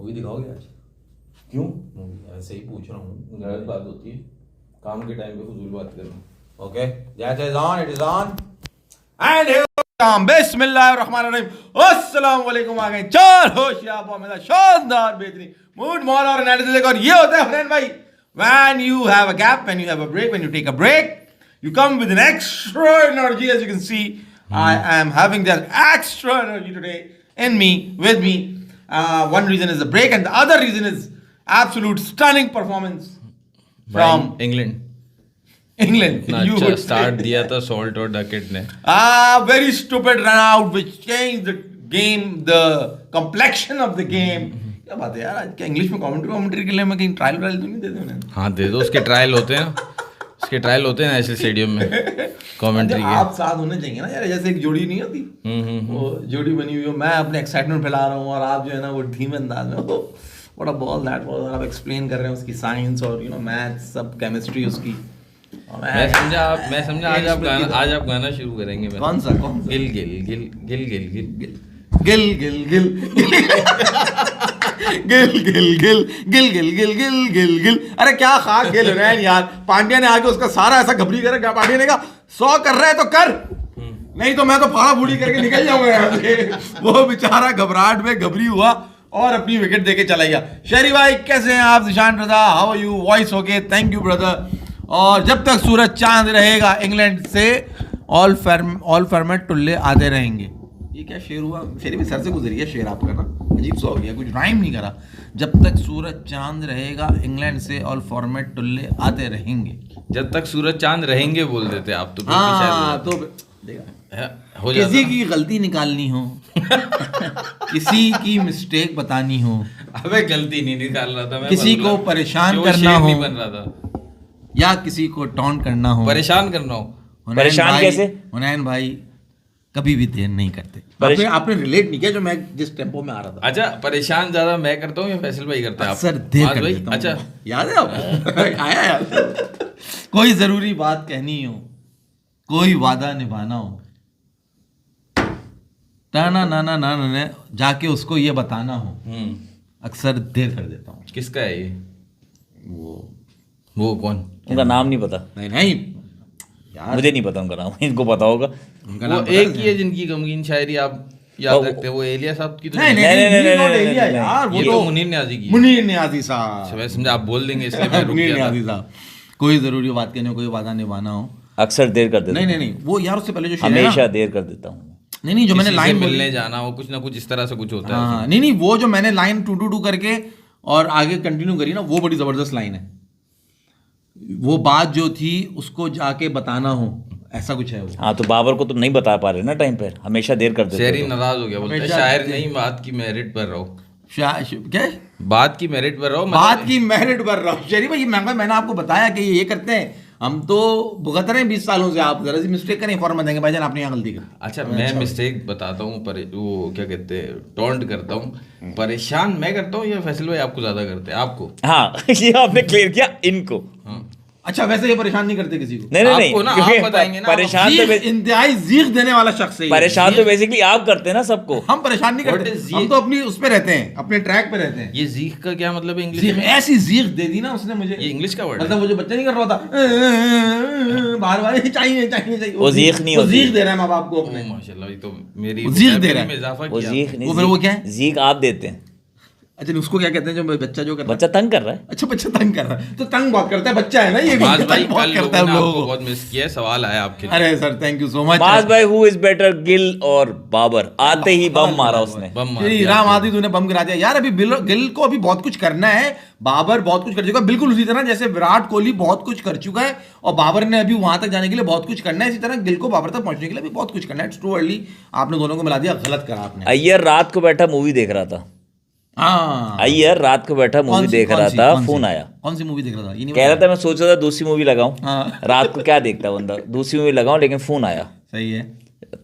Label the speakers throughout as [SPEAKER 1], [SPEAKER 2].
[SPEAKER 1] Movie दिखाओगे आज?
[SPEAKER 2] क्यों?
[SPEAKER 1] मूवी ऐसे ही पूछ रहा हूँ,
[SPEAKER 2] गलत बात होती है काम के टाइम पे फजूल बात करना।
[SPEAKER 1] Okay that is on, it is on and here बिस्मिल्लाहिर्रहमानिर्रहीम, अस्सलाम वालेकुम। आ गए चार होशियार मेरा शानदार बेहतरीन मूड मॉल और एनालिसिस। और ये होता है हुनैन भाई, when you have a gap, when you have a break, when you take a break, you come with an extra energy. As you can see, I am having that extra energy today in me, with me. One reason is the break, and the other reason is absolute stunning performance from
[SPEAKER 3] England
[SPEAKER 1] England.
[SPEAKER 3] इतना
[SPEAKER 1] You
[SPEAKER 3] अच्छा
[SPEAKER 1] would
[SPEAKER 3] start
[SPEAKER 1] say.
[SPEAKER 3] दिया था salt और Duckett ने।
[SPEAKER 1] Very stupid run out which changed the game, the complexion of the game. क्या बात है यार, आज क्या इंग्लिश में कमेंट्री के लिए मैं कहीं ट्रायल तो नहीं देते उन्हें?
[SPEAKER 3] हाँ दे दो, उसके ट्रायल होते हैं, उसके ट्रायल होते हैं ऐसे स्टेडियम में कमेंट्री के।
[SPEAKER 1] आप साथ होने चाहिए ना यार, जैसे एक जोड़ी नहीं होती, वो जोड़ी बनी हुई हो, मैं अपने एक्साइटमेंट फैला रहा हूँ और आप जो है ना वो धीमे अंदाज में हो, what a ball that was, और आप एक्सप्लेन कर रहे हैं उसकी साइंस और मैथ्स सब केमिस्ट्री उसकी। और
[SPEAKER 3] मैं समझा आज आप गाना शुरू करेंगे।
[SPEAKER 1] कौन सा
[SPEAKER 3] गिल गिल गिल गिल गिल गिल
[SPEAKER 1] गिल गिल गिल गिल गिल गिल गिल गिल गिल गिल गिल गिल। अरे क्या खाक गिल रहे हैं यार, पांड्या ने आके उसका सारा ऐसा घबरी करा, पांड्या ने कहा 100 कर रहे हैं तो कर, नहीं तो मैं तो फाड़ा फूड़ी करके निकल जाऊंगा यहाँ से। वो बेचारा घबराहट में घबरी हुआ और अपनी विकेट देके चला गया। शहरी भाई कैसे हैं आप? Zeeshan Raza, how are you? Voice okay, thank you brother. और जब तक सूरज चांद रहेगा इंग्लैंड से ऑल फॉर्मेट टुल्ले आते रहेंगे। ये क्या शेर हुआ? शेर भी सर से गुजरी है शेर आपका ना, अजीब सा हो गया, कुछ राइम नहीं करा। जब तक सूरज चांद रहेगा इंग्लैंड से ऑल फॉर्मेट टुल्ले आते रहेंगे।
[SPEAKER 3] जब तक सूरज चांद रहेंगे बोल देते आप तो।
[SPEAKER 1] हाँ तो देखा,
[SPEAKER 3] हो
[SPEAKER 1] किसी की गलती निकालनी हो किसी की मिस्टेक बतानी हो,
[SPEAKER 3] अबे गलती नहीं निकाल रहा था मैं,
[SPEAKER 1] किसी को परेशान करना हो,
[SPEAKER 3] नहीं बन रहा था,
[SPEAKER 1] या किसी को टॉन्ट करना हो,
[SPEAKER 3] परेशान करना हो।
[SPEAKER 2] परेशान कैसे?
[SPEAKER 1] हुनैन भाई कभी भी देर नहीं करते। आपने रिलेट नहीं किया जो मैं जिस टेम्पो में आ रहा था।
[SPEAKER 3] अच्छा परेशान ज्यादा मैं करता हूँ या फैसल भाई करता है?
[SPEAKER 1] अक्सर देर कर
[SPEAKER 3] भाई
[SPEAKER 1] देता हूँ।
[SPEAKER 3] अच्छा
[SPEAKER 1] याद है आपको? आया यार, कोई जरूरी बात कहनी हो, कोई वादा निभाना हो, ना ना ना ना ना जाके उसको ये बताना हो, अक्सर देर कर देता हूँ।
[SPEAKER 3] किसका है ये? वो कौन?
[SPEAKER 2] उनका नाम नहीं पता।
[SPEAKER 1] नहीं यार,
[SPEAKER 2] मुझे नहीं पता उनका नाम, इनको पता होगा।
[SPEAKER 3] वो एक ही है जिनकी गमगीन शायरी आप याद रखते हैं, वो एलिया साहब की तो
[SPEAKER 1] नहीं यार, वो तो
[SPEAKER 3] मुनीर न्याजी की।
[SPEAKER 1] मुनीर न्याजी साहब।
[SPEAKER 3] मैं समझा आप बोल देंगे इसलिए मैं रुक
[SPEAKER 1] मुनीर
[SPEAKER 3] गया था।
[SPEAKER 1] न्याजी साहब, कोई जरूरी बात कहने हो, कोई वादा निभाना हो,
[SPEAKER 2] अक्सर देर कर देता
[SPEAKER 1] नहीं वो यार उससे पहले जो शेर है ना,
[SPEAKER 2] हमेशा देर कर देता हूँ।
[SPEAKER 1] नहीं जो मैंने
[SPEAKER 3] किसी से
[SPEAKER 1] लाइन
[SPEAKER 3] मिलने जाना हो, कुछ ना कुछ इस तरह से कुछ होता है।
[SPEAKER 1] हाँ नहीं वो जो मैंने लाइन टू करके और आगे कंटिन्यू करी ना, वो बड़ी जबरदस्त लाइन है। वो बात जो थी उसको जाके बताना हो, ऐसा कुछ है वो।
[SPEAKER 2] हाँ तो बाबर को तुम नहीं बता पा रहे ना टाइम पे, हमेशा देर कर देते
[SPEAKER 3] शायरी
[SPEAKER 2] हो।
[SPEAKER 3] नाराज हो गया, बोलता है
[SPEAKER 1] हमेशा
[SPEAKER 3] शायर नहीं, बात की मेरिट पर रहो।
[SPEAKER 1] क्या
[SPEAKER 3] बात की मेरिट पर रहो,
[SPEAKER 1] बात की मेरिट पर रहो। शेरी भाई मैंने आपको बताया कि ये करते हैं, हम तो भुगत रहे हैं 20 सालों से। आप जरा सी मिस्टेक करें फॉर्म देंगे भाईजान, आपने यहाँ गलती कर।
[SPEAKER 3] अच्छा मैं मिस्टेक बताता हूँ, पर वो क्या कहते हैं, टॉन्ट करता हूँ। परेशान मैं करता हूँ या फैसल भाई आपको ज्यादा करते हैं? आपको।
[SPEAKER 2] हाँ ये आपने क्लियर किया इनको।
[SPEAKER 1] अच्छा वैसे ये परेशान नहीं करते किसी को?
[SPEAKER 2] नहीं
[SPEAKER 3] आपको ना,
[SPEAKER 2] क्योंकि
[SPEAKER 3] आप बताएंगे ना,
[SPEAKER 2] परेशान तो
[SPEAKER 1] इंतहाई जीख देने वाला शख्स है ये।
[SPEAKER 2] परेशान तो बेसिकली आप करते हैं ना सबको।
[SPEAKER 1] हम परेशान नहीं
[SPEAKER 3] What
[SPEAKER 1] करते,
[SPEAKER 3] is
[SPEAKER 1] हम तो अपनी उस पे रहते हैं, अपने ट्रैक पे रहते हैं।
[SPEAKER 3] ये जीख का क्या मतलब है इंग्लिश
[SPEAKER 1] जीख,
[SPEAKER 3] में?
[SPEAKER 1] ऐसी जीख दे दी ना उसने मुझे।
[SPEAKER 3] ये इंग्लिश का वर्ड
[SPEAKER 1] मतलब
[SPEAKER 3] है?
[SPEAKER 1] वो जो बच्चा नहीं कर रहा था बार बार चाहिए
[SPEAKER 2] वो जीख नहीं
[SPEAKER 1] वो
[SPEAKER 2] होती।
[SPEAKER 1] जीख दे रहा है माँ बाप को अपने।
[SPEAKER 3] माशाल्लाह, ये तो मेरी
[SPEAKER 1] वो जीख दे रहा है।
[SPEAKER 3] में इजाफा
[SPEAKER 2] वो
[SPEAKER 3] किया।
[SPEAKER 2] जीख नहीं,
[SPEAKER 1] वो फिर वो क्या है?
[SPEAKER 2] जीख आप देते हैं।
[SPEAKER 1] अच्छा उसको क्या कहते हैं जो बच्चा जो करता है?
[SPEAKER 2] बच्चा तंग कर रहा है।
[SPEAKER 1] अच्छा बच्चा तंग कर रहा है, तो तंग बहुत करता है बच्चा है ना ये भी,
[SPEAKER 3] माज भाई
[SPEAKER 1] तंग बहुत
[SPEAKER 3] कल
[SPEAKER 1] करता है
[SPEAKER 3] लोगों ने
[SPEAKER 1] हम
[SPEAKER 3] आपको
[SPEAKER 1] लोगों को।
[SPEAKER 3] बहुत मिस किया है, सवाल आया आपके लिए।
[SPEAKER 1] अरे sir thank you so much.
[SPEAKER 2] माज भाई हु इज बेटर, गिल और बाबर? आते ही बम मारा उसने।
[SPEAKER 3] बम मार
[SPEAKER 1] श्री
[SPEAKER 3] दिया
[SPEAKER 1] राम
[SPEAKER 3] आपको।
[SPEAKER 1] आदि तूने बम गिरा दिया यार। अभी गिल को अभी बहुत कुछ करना है, बाबर बहुत कुछ कर चुका है, बिल्कुल उसी तरह जैसे विराट कोहली बहुत कुछ कर चुका है और बाबर ने अभी वहां तक जाने के लिए बहुत कुछ करना है, इसी तरह गिल को बाबर तक पहुंचने के लिए भी बहुत कुछ करना है। इट्स टू अर्ली, आपने दोनों को मिला दिया, गलत करा आपने।
[SPEAKER 2] अय्यर रात को बैठा मूवी देख रहा था।
[SPEAKER 1] हाँ
[SPEAKER 2] अय्यर रात को बैठा मूवी देख रहा था, फोन आया।
[SPEAKER 1] कौन सी मूवी देख रहा था? ये नहीं
[SPEAKER 2] कह रहा था मैं सोच रहा था दूसरी मूवी लगाऊं।
[SPEAKER 1] हाँ।
[SPEAKER 2] रात को क्या देखता बंदा, दूसरी मूवी लगाऊं, लेकिन फोन आया।
[SPEAKER 1] सही है।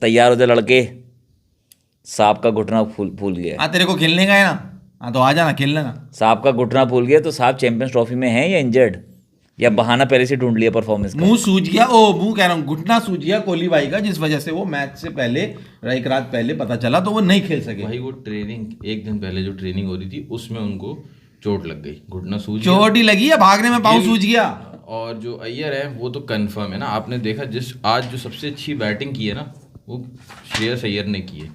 [SPEAKER 2] तैयार हो जा लड़के, सांप का घुटना फूल गया।
[SPEAKER 1] हाँ तेरे को खेलने का है ना, हाँ तो आ जाना खेल लेना।
[SPEAKER 2] सांप का घुटना फूल गया तो सांप चैंपियंस ट्रॉफी में है या इंजर्ड? या बहाना पहले से ढूंढ लिया परफॉर्मेंस का?
[SPEAKER 1] मुंह सूज गया, मुंह कह रहा हूँ, घुटना सूज गया कोहली भाई का, जिस वजह से वो मैच से पहले एक रात पहले पता चला तो वो नहीं खेल सके।
[SPEAKER 3] भाई वो ट्रेनिंग एक दिन पहले जो ट्रेनिंग हो रही थी उसमें उनको चोट लग गई, घुटना सूज गया,
[SPEAKER 1] चोट ही लगी है, भागने में पाँव सूज गया।
[SPEAKER 3] और जो अय्यर है वो तो कंफर्म है ना, आपने देखा जिस आज जो सबसे अच्छी बैटिंग की है ना वो श्रेयस अय्यर ने की है,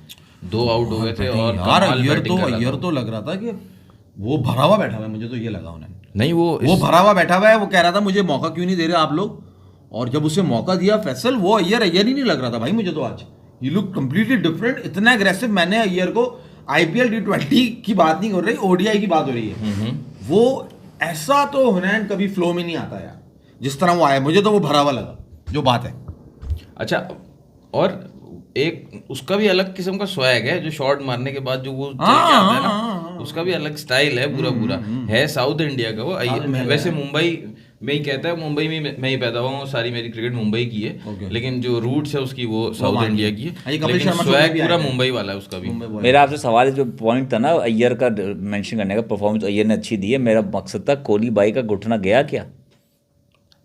[SPEAKER 3] 2 आउट हो गए थे और
[SPEAKER 1] यार
[SPEAKER 3] कमाल बैटिंग कर रहा
[SPEAKER 1] अय्यर
[SPEAKER 3] था।
[SPEAKER 1] तो लग रहा था कि वो भरा हुआ बैठा हुआ है, मुझे तो ये लगा उन्हें,
[SPEAKER 3] नहीं
[SPEAKER 1] वो भरा हुआ बैठा हुआ है, वो कह रहा था मुझे मौका क्यों नहीं दे रहे आप लोग, और जब उसे मौका दिया फैसल, वो अय्यर ही नहीं लग रहा था भाई मुझे तो आज, ही लुक कंप्लीटली डिफरेंट, इतना एग्रेसिव। मैंने अय्यर को आईपीएल T20 की बात नहीं कर रही, ओडीआई की बात हो रही है, वो ऐसा तो हुनैन कभी फ्लो में नहीं आता यार, जिस तरह वो आया, मुझे तो वो भरा हुआ लगा, जो बात है।
[SPEAKER 3] अच्छा, और एक उसका भी अलग किस्म का स्वैग है, जो शॉट मारने के बाद जो वो चल के आता है ना, उसका भी अलग स्टाइल है, पूरा है साउथ इंडिया का वो। वैसे मुंबई में ही कहता है, मुंबई में मैं ही पैदा हुआ हूँ, सारी मेरी क्रिकेट मुंबई की है, लेकिन जो रूट्स है उसकी वो साउथ इंडिया की है, लेकिन स्वैग पूरा मुंबई वाला है उसका भी।
[SPEAKER 2] मेरा आपसे सवाल है, जो पॉइंट था ना अय्यर का मेंशन करने का, परफॉर्मेंस अय्यर ने अच्छी दी है, मेरा मकसद था कोहली भाई का घुटना गया क्या?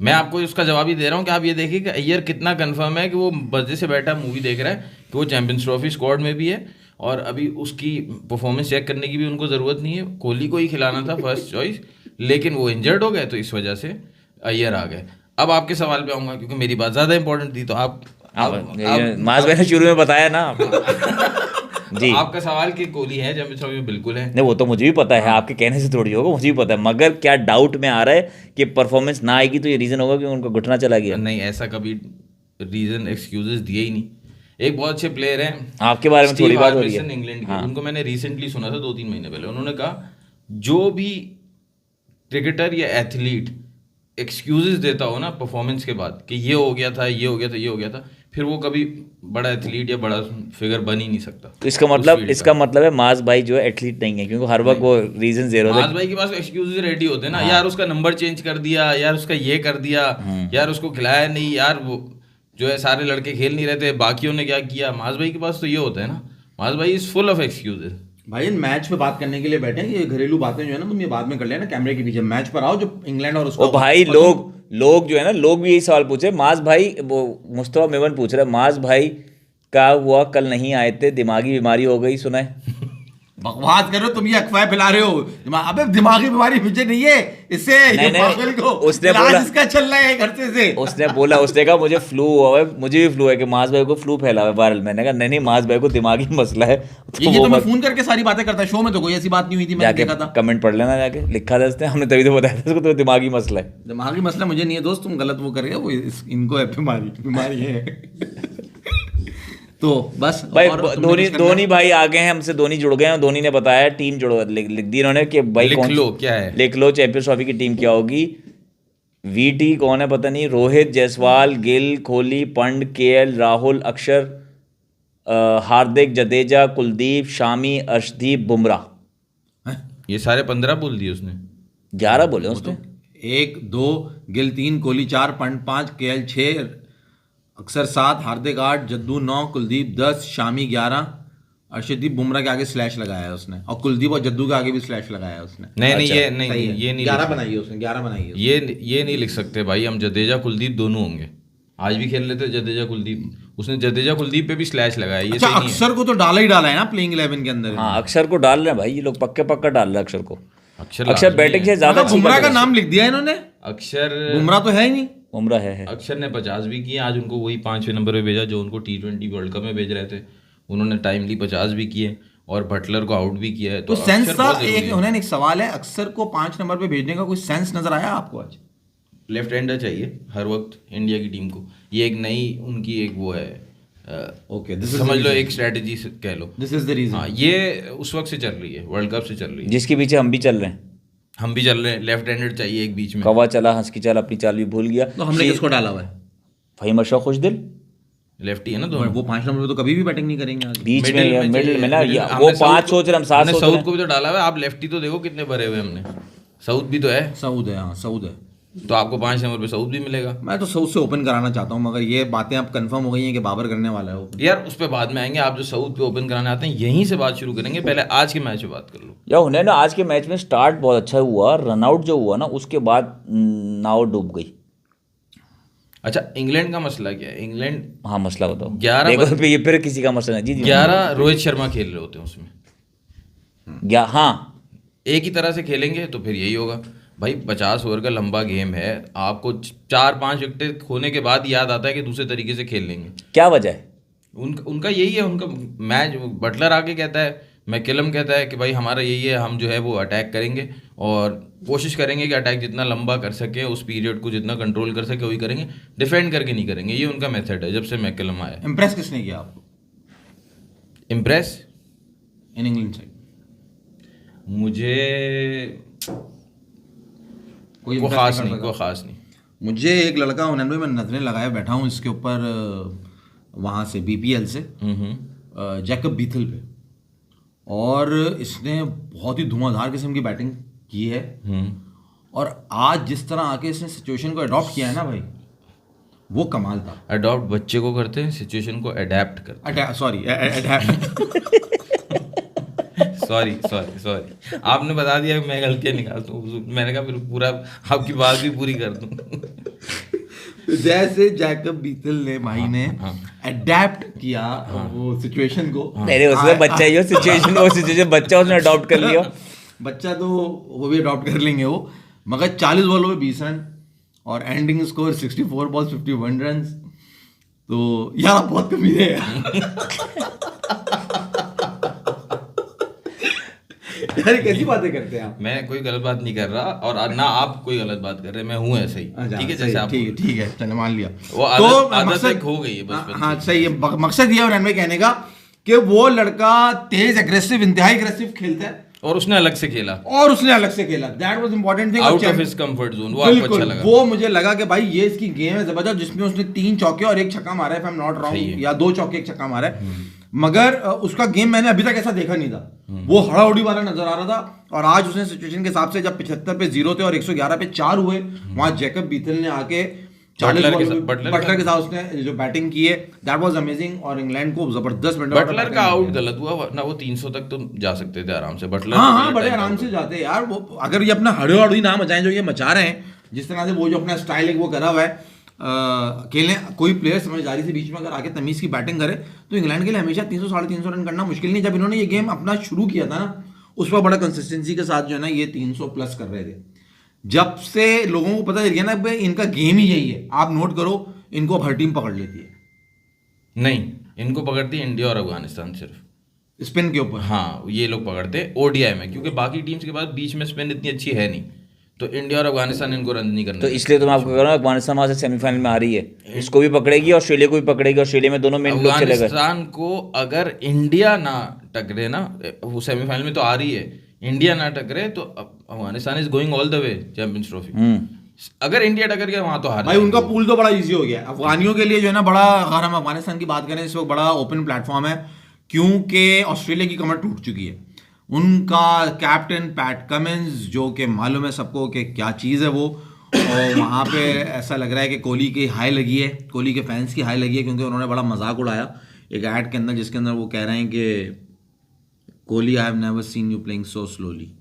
[SPEAKER 3] मैं आपको उसका जवाब ही दे रहा हूँ कि आप ये देखिए कि अय्यर कितना कंफर्म है कि वो मजे से बैठा मूवी देख रहा है कि वो चैंपियंस ट्रॉफी स्क्वाड में भी है, और अभी उसकी परफॉर्मेंस चेक करने की भी उनको ज़रूरत नहीं है। कोहली को ही खिलाना था फर्स्ट चॉइस, लेकिन वो इंजर्ड हो गए तो इस वजह से अय्यर आ गए। अब आपके सवाल पे आऊँगा क्योंकि मेरी बात ज़्यादा इंपॉर्टेंट थी, तो आप
[SPEAKER 2] माज भाई ने शुरू में बताया ना जी,
[SPEAKER 3] आपका सवाल कि कोहली है चैंपियंस ट्रॉफी में, बिल्कुल है।
[SPEAKER 2] नहीं वो तो मुझे भी पता है, आपके कहने से थोड़ी होगा, मुझे भी पता है, मगर क्या डाउट में आ रहा है कि परफॉर्मेंस ना आएगी तो ये रीजन होगा कि उनका घुटना चला गया?
[SPEAKER 3] नहीं, ऐसा कभी रीजन एक्सक्यूजेस दिए ही नहीं। एक बहुत अच्छे प्लेयर हैं,
[SPEAKER 2] आपके बारे में थोड़ी बात हो रही है,
[SPEAKER 3] इंग्लैंड के, उनको मैंने रिसेंटली सुना था 2-3 महीने पहले, उन्होंने कहा जो भी क्रिकेटर या एथलीट एक्सक्यूजेस देता हो ना परफॉर्मेंस के बाद कि ये हो गया था, ये हो गया था, ये हो गया था, फिर वो कभी बड़ा एथलीट या बड़ा फिगर बन ही नहीं सकता।
[SPEAKER 2] तो इसका मतलब है माज भाई जो है एथलीट नहीं है, क्योंकि हर वक्त वो रीजन दे रहे होते हैं।
[SPEAKER 3] माज भाई के पास एक्सक्यूजेस रेडी होते हैं ना, यार उसका नंबर चेंज कर दिया, यार उसका ये कर दिया, यार उसको खिलाया नहीं, यार वो जो है सारे लड़के खेल नहीं रहे थे, बाकियों ने क्या किया। माज भाई के पास तो ये होता है ना, माज भाई इज फुल ऑफ एक्सक्यूजेस।
[SPEAKER 1] भाई मैच पे बात करने के लिए बैठे हैं, ये घरेलू बातें जो है ना तुम ये बाद में कर लेना कैमरे के पीछे, मैच पर आओ जो इंग्लैंड और उसका।
[SPEAKER 2] ओ भाई लोग जो है ना, लोग भी यही सवाल पूछे, माज भाई, वो मुस्तफा मेमन पूछ रहे हैं, माज भाई का हुआ कल नहीं आए थे, दिमागी बीमारी हो गई, सुना है?
[SPEAKER 1] बकवास कर रहे हो तुम, ये अफवाह फैला रहे हो। अबे दिमागी बीमारी मुझे नहीं है, इससे ये पागल को
[SPEAKER 2] उसने
[SPEAKER 1] इलाज
[SPEAKER 2] बोला,
[SPEAKER 1] इसका चल रहा है घर से
[SPEAKER 2] उसने कहा मुझे फ्लू हुआ है, मुझे भी फ्लू है, कि माज भाई को फ्लू फैला हुआ है वायरल। मैंने कहा नहीं माज भाई को दिमागी मसला है।
[SPEAKER 1] ये तो मैं फोन करके सारी बातें करता है, शो में तो कोई ऐसी बात नहीं हुई थी, मैंने देखा था।
[SPEAKER 2] कमेंट पढ़ लेना जाके, लिखा था इसने, हमने तभी तो बताया था उसको तो दिमागी मसला है।
[SPEAKER 1] दिमागी मसला मुझे नहीं है दोस्त, तुम गलत वो कर रहे हो, वो इनको है बीमारी है। तो बस
[SPEAKER 2] भाई धोनी भाई आ गए हैं हमसे, धोनी जुड़ गए हैं, धोनी ने बताया टीम जुड़ो, लिख दी इन्होंने कि भाई
[SPEAKER 3] लिख लो क्या है,
[SPEAKER 2] लिख लो चैंपियंस ट्रॉफी की टीम क्या होगी। वीटी कौन है पता नहीं, रोहित, जायसवाल, गिल, कोहली, पंड, केएल राहुल, अक्षर, हार्दिक, जडेजा, कुलदीप, शामी, अर्शदीप, बुमराह।
[SPEAKER 3] ये सारे 15 बोल दिए उसने,
[SPEAKER 2] 11 बोले उसने।
[SPEAKER 1] 1 2 गिल 3 कोहली 4 पंड 5 केएल 6 अक्सर 7 हार्दिक 8 जद्दू 9 कुलदीप 10 शामी 11 अर्शदीप बुमराह के आगे स्लैश लगाया है उसने, और कुलदीप और जद्दू के आगे भी स्लैश लगाया है उसने।
[SPEAKER 3] नहीं ये नहीं
[SPEAKER 1] 11 बनाई है उसने, 11 बनाई है।
[SPEAKER 3] ये नहीं लिख सकते भाई, हम जडेजा कुलदीप दोनों होंगे, आज भी खेल लेते जडेजा कुलदीप, उसने जडेजा कुलदीप पे भी स्लैश लगाया। ये
[SPEAKER 1] अच्छा, अक्षर को तो डाला ही डाला है ना प्लेइंग 11 के अंदर।
[SPEAKER 2] हाँ अक्षर को डाल रहे हैं भाई ये लोग, पक्का डाल रहे हैं अक्षर को।
[SPEAKER 3] अक्षर
[SPEAKER 2] बैटिंग से ज्यादा
[SPEAKER 1] बुमराह का नाम लिख दिया इन्होंने,
[SPEAKER 3] अक्षर
[SPEAKER 1] बुमराह तो है ही नहीं,
[SPEAKER 2] बुमराह है।
[SPEAKER 3] अक्षर ने 50 भी किए, आज उनको वही 5वें नंबर पे भेजा जो उनको T20 वर्ल्ड कप में भेज रहे थे, उन्होंने टाइमली 50 भी किए और बटलर को आउट भी किया है।
[SPEAKER 1] तो सेंस था एक, उन्होंने एक सवाल है, अक्षर को 5 नंबर पे भेजने का कोई सेंस नजर आया आपको आज?
[SPEAKER 3] लेफ्ट हैंडर चाहिए हर वक्त इंडिया की टीम को, ये एक नई उनकी एक वो है,
[SPEAKER 1] ओके
[SPEAKER 3] समझ लो एक स्ट्रेटजी कह लो,
[SPEAKER 1] दिस इज द रीजन।
[SPEAKER 3] हाँ ये उस वक्त से चल रही है, वर्ल्ड कप से चल रही है,
[SPEAKER 2] जिसके पीछे हम भी चल रहे हैं,
[SPEAKER 3] हम भी चल रहे हैं। लेफ्ट हैंडर चाहिए एक बीच में,
[SPEAKER 2] कवा चला हंस की चाल अपनी चाल भी भूल गया।
[SPEAKER 1] तो हमने किसको डाला हुआ है?
[SPEAKER 2] फहीम अशरफ खुशदिल,
[SPEAKER 3] लेफ्टी है ना दोनों,
[SPEAKER 1] वो 5 नंबर पे तो कभी भी बैटिंग नहीं करेंगे आज।
[SPEAKER 2] बीच में मिडिल में ना, वो 5 सोच रहे हम 7 सोच रहे
[SPEAKER 3] साउथ को भी तो डाला हुआ है। आप लेफ्टी तो देखो कितने भरे हुए हमने, साउथ भी तो है,
[SPEAKER 1] सऊद है, हाँ सऊद है।
[SPEAKER 3] तो आपको 5 नंबर पे सऊद भी मिलेगा।
[SPEAKER 1] मैं तो सऊद से ओपन कराना चाहता हूँ, मगर ये बातें अब कंफर्म हो गई हैं कि बाबर करने वाला है ओपन।
[SPEAKER 3] यार उस पर बाद में आएंगे, आप जो सऊद पे ओपन कराने आते हैं यहीं से बात शुरू करेंगे, पहले आज के मैच पे बात कर लो।
[SPEAKER 2] या उन्हें ना आज के मैच में स्टार्ट बहुत अच्छा हुआ, रनआउट जो हुआ ना उसके बाद नाव डूब गई।
[SPEAKER 3] अच्छा, इंग्लैंड का मसला क्या है? इंग्लैंड
[SPEAKER 2] हाँ मसला बताओ।
[SPEAKER 3] 11
[SPEAKER 2] देखो ये फिर किसी का मसला नहीं जी।
[SPEAKER 3] 11 रोहित शर्मा खेल रहे होते हैं उसमें।
[SPEAKER 2] हाँ
[SPEAKER 3] एक ही तरह से खेलेंगे तो फिर यही होगा भाई। 50 ओवर का लंबा गेम है, आपको 4-5 विकेट खोने के बाद याद आता है कि दूसरे तरीके से खेल लेंगे।
[SPEAKER 2] क्या वजह है?
[SPEAKER 3] उनका यही है, उनका मैच। बटलर आके कहता है, मैकलम कहता है कि भाई हमारा यही है, हम जो है वो अटैक करेंगे और कोशिश करेंगे कि अटैक जितना लंबा कर सके, उस पीरियड को जितना कंट्रोल कर सके वही करेंगे, डिफेंड करके नहीं करेंगे। ये उनका मेथड है जब से मैकलम आया।
[SPEAKER 1] इम्प्रेस किसने किया आपको
[SPEAKER 3] इम्प्रेस
[SPEAKER 1] इन इंग्लैंड साइड?
[SPEAKER 3] मुझे
[SPEAKER 1] कोई
[SPEAKER 3] कोई
[SPEAKER 1] impress
[SPEAKER 3] खास
[SPEAKER 1] कर
[SPEAKER 3] नहीं,
[SPEAKER 1] सका?
[SPEAKER 3] कोई खास नहीं।
[SPEAKER 1] मुझे एक लड़का उन्होंने मैं नजरें लगाए बैठा हूँ इसके ऊपर, वहाँ से बीपीएल से, जैकब बीथल पे, और इसने बहुत ही धुआंधार किस्म की बैटिंग की है। और आज जिस तरह आके इसने सिचुएशन को अडॉप्ट किया है ना भाई, वो कमाल था।
[SPEAKER 3] अडॉप्ट बच्चे को करते हैं, सिचुएशन को अडेप्ट करते
[SPEAKER 1] सॉरी
[SPEAKER 3] सॉरी आपने बता दिया कि मैं गलतियाँ निकालता हूँ, मैंने कहा फिर पूरा आपकी बात भी पूरी कर दूँ।
[SPEAKER 1] जैसे जैकब बीथल ने भाई ने अडेप्ट किया वो सिचुएशन को।
[SPEAKER 2] मेरे उसमें बच्चा ही हो, सिचुएशन वो सिचुएशन बच्चा उसने अडॉप्ट कर लिया।
[SPEAKER 1] बच्चा तो वो भी अडॉप्ट कर लेंगे वो, मगर 40 बॉलों में 20 रन और एंडिंग स्कोर 64 बॉल्स 51 रन। तो यार बहुत कमी है यार, कैसी बातें करते हैं आप?
[SPEAKER 3] मैं कोई गलत बात नहीं कर रहा और ना आप कोई गलत बात कर रहे हैं, मैं हूँ ऐसे ही। ठीक है, जैसे आप
[SPEAKER 1] ठीक है चलो मान लिया।
[SPEAKER 3] वो आदत एक हो गई है बचपन
[SPEAKER 1] हाँ सही है। मकसद ये है कहने का कि वो लड़का तेज एग्रेसिव, इंतहाई एग्रेसिव खेलता है
[SPEAKER 3] और उसने अलग से खेला,
[SPEAKER 1] that was important thing.
[SPEAKER 3] Out of his comfort zone, वो आपको अच्छा लगा।
[SPEAKER 1] वो मुझे लगा कि भाई ये इसकी गेम है जबरदस्त, जिसमें उसने 3 चौके और 1 छक्का मारा है, if I am not wrong, या 2 चौके 1 छक्का मारा है। मगर उसका गेम मैंने अभी तक ऐसा देखा नहीं था। वो हड़ाउड़ी वाला नजर आ रहा था। और आज उसने सिचुएशन के हिसाब से जब 75 पे 0 थे और 111 पे 4 हुए, वहां जैकब बीथल ने आके बटलर के साथ उसने जो बैटिंग की है, दैट वाज अमेजिंग। और इंग्लैंड को जबरदस्त
[SPEAKER 3] बटलर का आउट गलत हुआ, वरना वो 300 तक तो जा सकते थे आराम से। बटलर
[SPEAKER 1] हाँ बड़े आराम से जाते यार। वो अगर ये अपना हड़ाउड़ी ना मचाएं जो ये मचा रहे हैं, जिस तरह से वो जो अपना स्टाइल है वो करा हुआ है, खेलने कोई प्लेयर समझदारी से बीच में अगर आके तमीज की बैटिंग करे तो इंग्लैंड के लिए हमेशा 300 साढ़े 300 रन करना मुश्किल नहीं। जब इन्होंने ये गेम अपना शुरू किया था ना, उस पर बड़ा कंसिस्टेंसी के साथ जो है ना ये 300 प्लस कर रहे थे। जब से लोगों को पता चल गया ना भाई इनका गेम ही यही है, आप नोट करो, इनको अब हर टीम पकड़ लेती है।
[SPEAKER 3] नहीं, इनको पकड़ती है इंडिया और अफगानिस्तान सिर्फ
[SPEAKER 1] स्पिन के ऊपर।
[SPEAKER 3] हाँ, ये लोग पकड़ते हैं ओडीआई में, क्योंकि बाकी टीम्स के पास बीच में स्पिन इतनी अच्छी है नहीं, तो इंडिया और अफगानिस्तान इनको रन नहीं करना।
[SPEAKER 2] तो इसलिए तो मैं आपको कह रहा हूँ अफगानिस्तान वहां से सेमीफाइनल में आ रही है, इसको भी पकड़ेगी ऑस्ट्रेलिया को भी पकड़ेगी। ऑस्ट्रेलिया में दोनों मेन लोग चले गए।
[SPEAKER 3] अफगानिस्तान को अगर इंडिया ना टकरे ना, वो सेमीफाइनल में तो आ रही है, इंडिया ना टकरे तो Afghanistan is going all the way champions trophy. अगर इंडिया टकर गया वहां तो हार
[SPEAKER 1] भाई उनका पूल तो बड़ा इजी हो गया अफगानियों के लिए जो है ना। बड़ा, अगर हम अफगानिस्तान की बात करें इस वक्त बड़ा ओपन प्लेटफॉर्म है, क्योंकि ऑस्ट्रेलिया की कमर टूट चुकी है। उनका कैप्टन पैट कमिंस, जो कि मालूम है सबको कि क्या चीज़ है वो, और वहाँ पे ऐसा लग रहा है कि कोहली की हाई लगी है, कोहली के फैंस की हाई लगी है, क्योंकि उन्होंने बड़ा मजाक उड़ाया एक ऐड के अंदर, जिसके अंदर वो कह रहे हैं कि Kohli I have never seen you playing so slowly.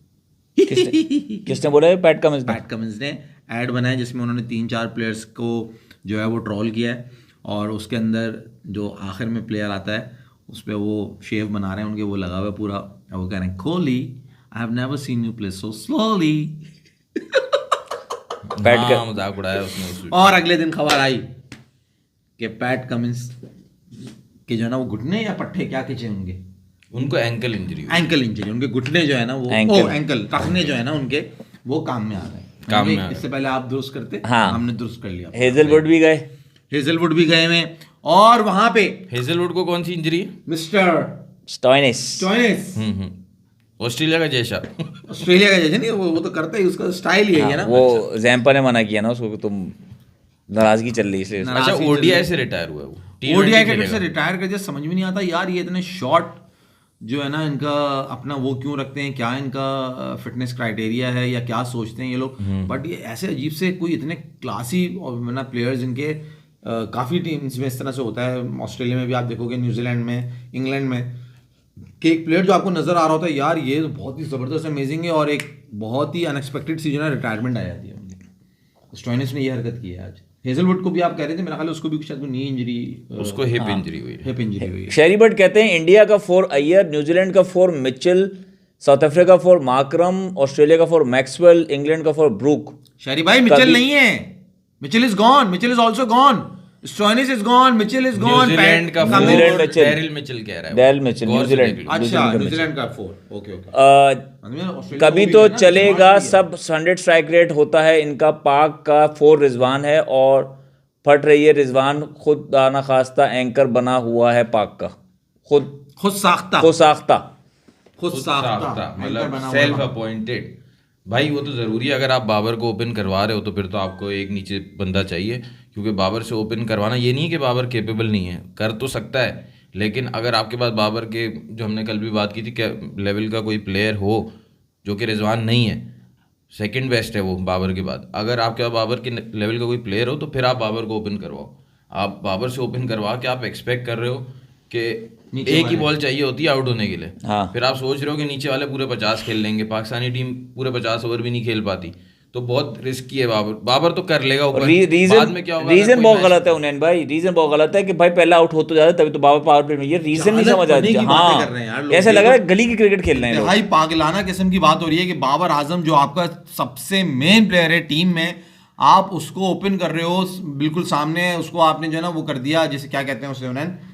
[SPEAKER 2] किसने बोला है? पैट
[SPEAKER 1] कमिंस ने ऐड बनाया जिसमें उन्होंने 3-4 प्लेयर्स को जो है वो ट्रोल किया है, और उसके अंदर जो आखिर में प्लेयर आता है उस पर वो शेव बना रहे हैं उनके, वो लगा हुआ है पूरा, वो कह रहे हैं Kohli I have never seen you play so slowly.
[SPEAKER 2] PAT का
[SPEAKER 3] मजाक उड़ाया उसने।
[SPEAKER 1] और अगले दिन खबर आई कि पैट कमिंस के जो है ना वो घुटने या पट्टे क्या खींचे होंगे,
[SPEAKER 3] उनको एंकल इंजरी,
[SPEAKER 1] उनके घुटने जो है ना वो एंकल टखने जो है ना उनके, वो काम में आ रहे हैं।
[SPEAKER 3] काम में
[SPEAKER 1] इससे पहले आप दुरुस्त करते,
[SPEAKER 2] हाँ,
[SPEAKER 1] हमने दुरुस्त कर लिया।
[SPEAKER 2] हेजलवुड भी
[SPEAKER 1] गए में, और वहां पे
[SPEAKER 3] हेजलवुड को कौन सी इंजरी है?
[SPEAKER 1] Mister
[SPEAKER 2] Stoinis.
[SPEAKER 3] ऑस्ट्रेलिया का जैसा
[SPEAKER 1] नहीं, वो तो करता ही, उसका स्टाइल ही है ना।
[SPEAKER 2] वो जैम्पा ने मना किया ना उसको कि तुम नाराजगी चल रही है।
[SPEAKER 3] अच्छा, ओडीआई से रिटायर हुआ है वो,
[SPEAKER 1] ओडीआई क्रिकेट से रिटायर कर दिया। समझ में नहीं आता यार, ये इतने शॉर्ट जो है ना इनका अपना वो क्यों रखते हैं, क्या इनका फिटनेस क्राइटेरिया है या क्या सोचते हैं ये लोग। बट ये ऐसे अजीब से कोई इतने क्लासी और ना प्लेयर्स इनके काफ़ी टीम्स में इस तरह से होता है। ऑस्ट्रेलिया में भी आप देखोगे, न्यूजीलैंड में, इंग्लैंड में, कि एक प्लेयर जो आपको नज़र आ रहा होता है यार ये तो बहुत ही ज़बरदस्त अमेजिंग है, और एक बहुत ही अनएक्सपेक्टेड सी जो है रिटायरमेंट आ जाती है उनकी। स्टोइनिस ने ये हरकत की है आज। हेजलवुड को भी आप कह रहे थे, मेरा ख्याल है उसको भी शायद नी इंजरी,
[SPEAKER 3] उसको हिप इंजरी हुई है।
[SPEAKER 1] हिप इंजरी हुई है।
[SPEAKER 2] शेरी बट कहते हैं इंडिया का 4 अय्यर, न्यूजीलैंड का 4 Mitchell, south Africa 4 Markram, Australia का 4 मैक्सवेल, इंग्लैंड का 4 ब्रूक।
[SPEAKER 1] शेरी भाई मिचेल नहीं है, Mitchell is gone, Mitchell is also gone, Stoinis is gone, Mitchell is gone.
[SPEAKER 3] New Zealand का
[SPEAKER 2] न्यूजीलैंड मिचेल,
[SPEAKER 3] डेरिल मिचेल कह रहा है,
[SPEAKER 2] डेरिल मिचेल न्यूजीलैंड।
[SPEAKER 1] अच्छा न्यूजीलैंड का 4, ओके ओके।
[SPEAKER 2] कभी तो चलेगा, सब 100 स्ट्राइक रेट होता है इनका। पाक का 4 रिजवान है, और फट रही है रिजवान, खुद दाना खास्ता एंकर बना हुआ है पाक का, खुद साख्ता
[SPEAKER 3] मतलब सेल्फ अपॉइंटेड। भाई वो तो ज़रूरी है, अगर आप बाबर को ओपन करवा रहे हो तो फिर तो आपको एक नीचे बंदा चाहिए, क्योंकि बाबर से ओपन करवाना ये नहीं है कि बाबर कैपेबल नहीं है, कर तो सकता है, लेकिन अगर आपके पास बाबर के, जो हमने कल भी बात की थी, क्या लेवल का कोई प्लेयर हो, जो कि रिजवान नहीं है, सेकंड बेस्ट है वो बाबर के बाद, अगर आपके पास बाबर के लेवल का कोई प्लेयर हो तो फिर आप बाबर को ओपन करवाओ। आप बाबर से ओपन करवा के आप एक्सपेक्ट कर रहे हो कि एक ही बॉल चाहिए होती है आउट होने के लिए,
[SPEAKER 2] हाँ।
[SPEAKER 3] फिर आप सोच रहे हो कि नीचे वाले पूरे 50 खेल लेंगे, पाकिस्तानी टीम पूरे 50 ओवर भी नहीं खेल पाती, तो बहुत रिस्की है। बाबर तो कर लेगा ऊपर, बाद में क्या होगा।
[SPEAKER 2] रीजन बहुत गलत है उन्हें भाई, रीजन बहुत गलत है कि भाई पहला आउट हो तो जाता तभी तो बाबर पावर प्ले में, ये रीजन नहीं समझ आता। हाँ, ऐसा लग रहा है गली की क्रिकेट खेल रहे हैं
[SPEAKER 1] भाई, पागलाना किस्म की बात हो रही है कि बाबर आजम जो आपका सबसे मेन प्लेयर है टीम में, आप उसको ओपन कर रहे हो बिल्कुल सामने, उसको आपने जो है ना वो कर दिया, जैसे क्या कहते हैं उसे, उन्हें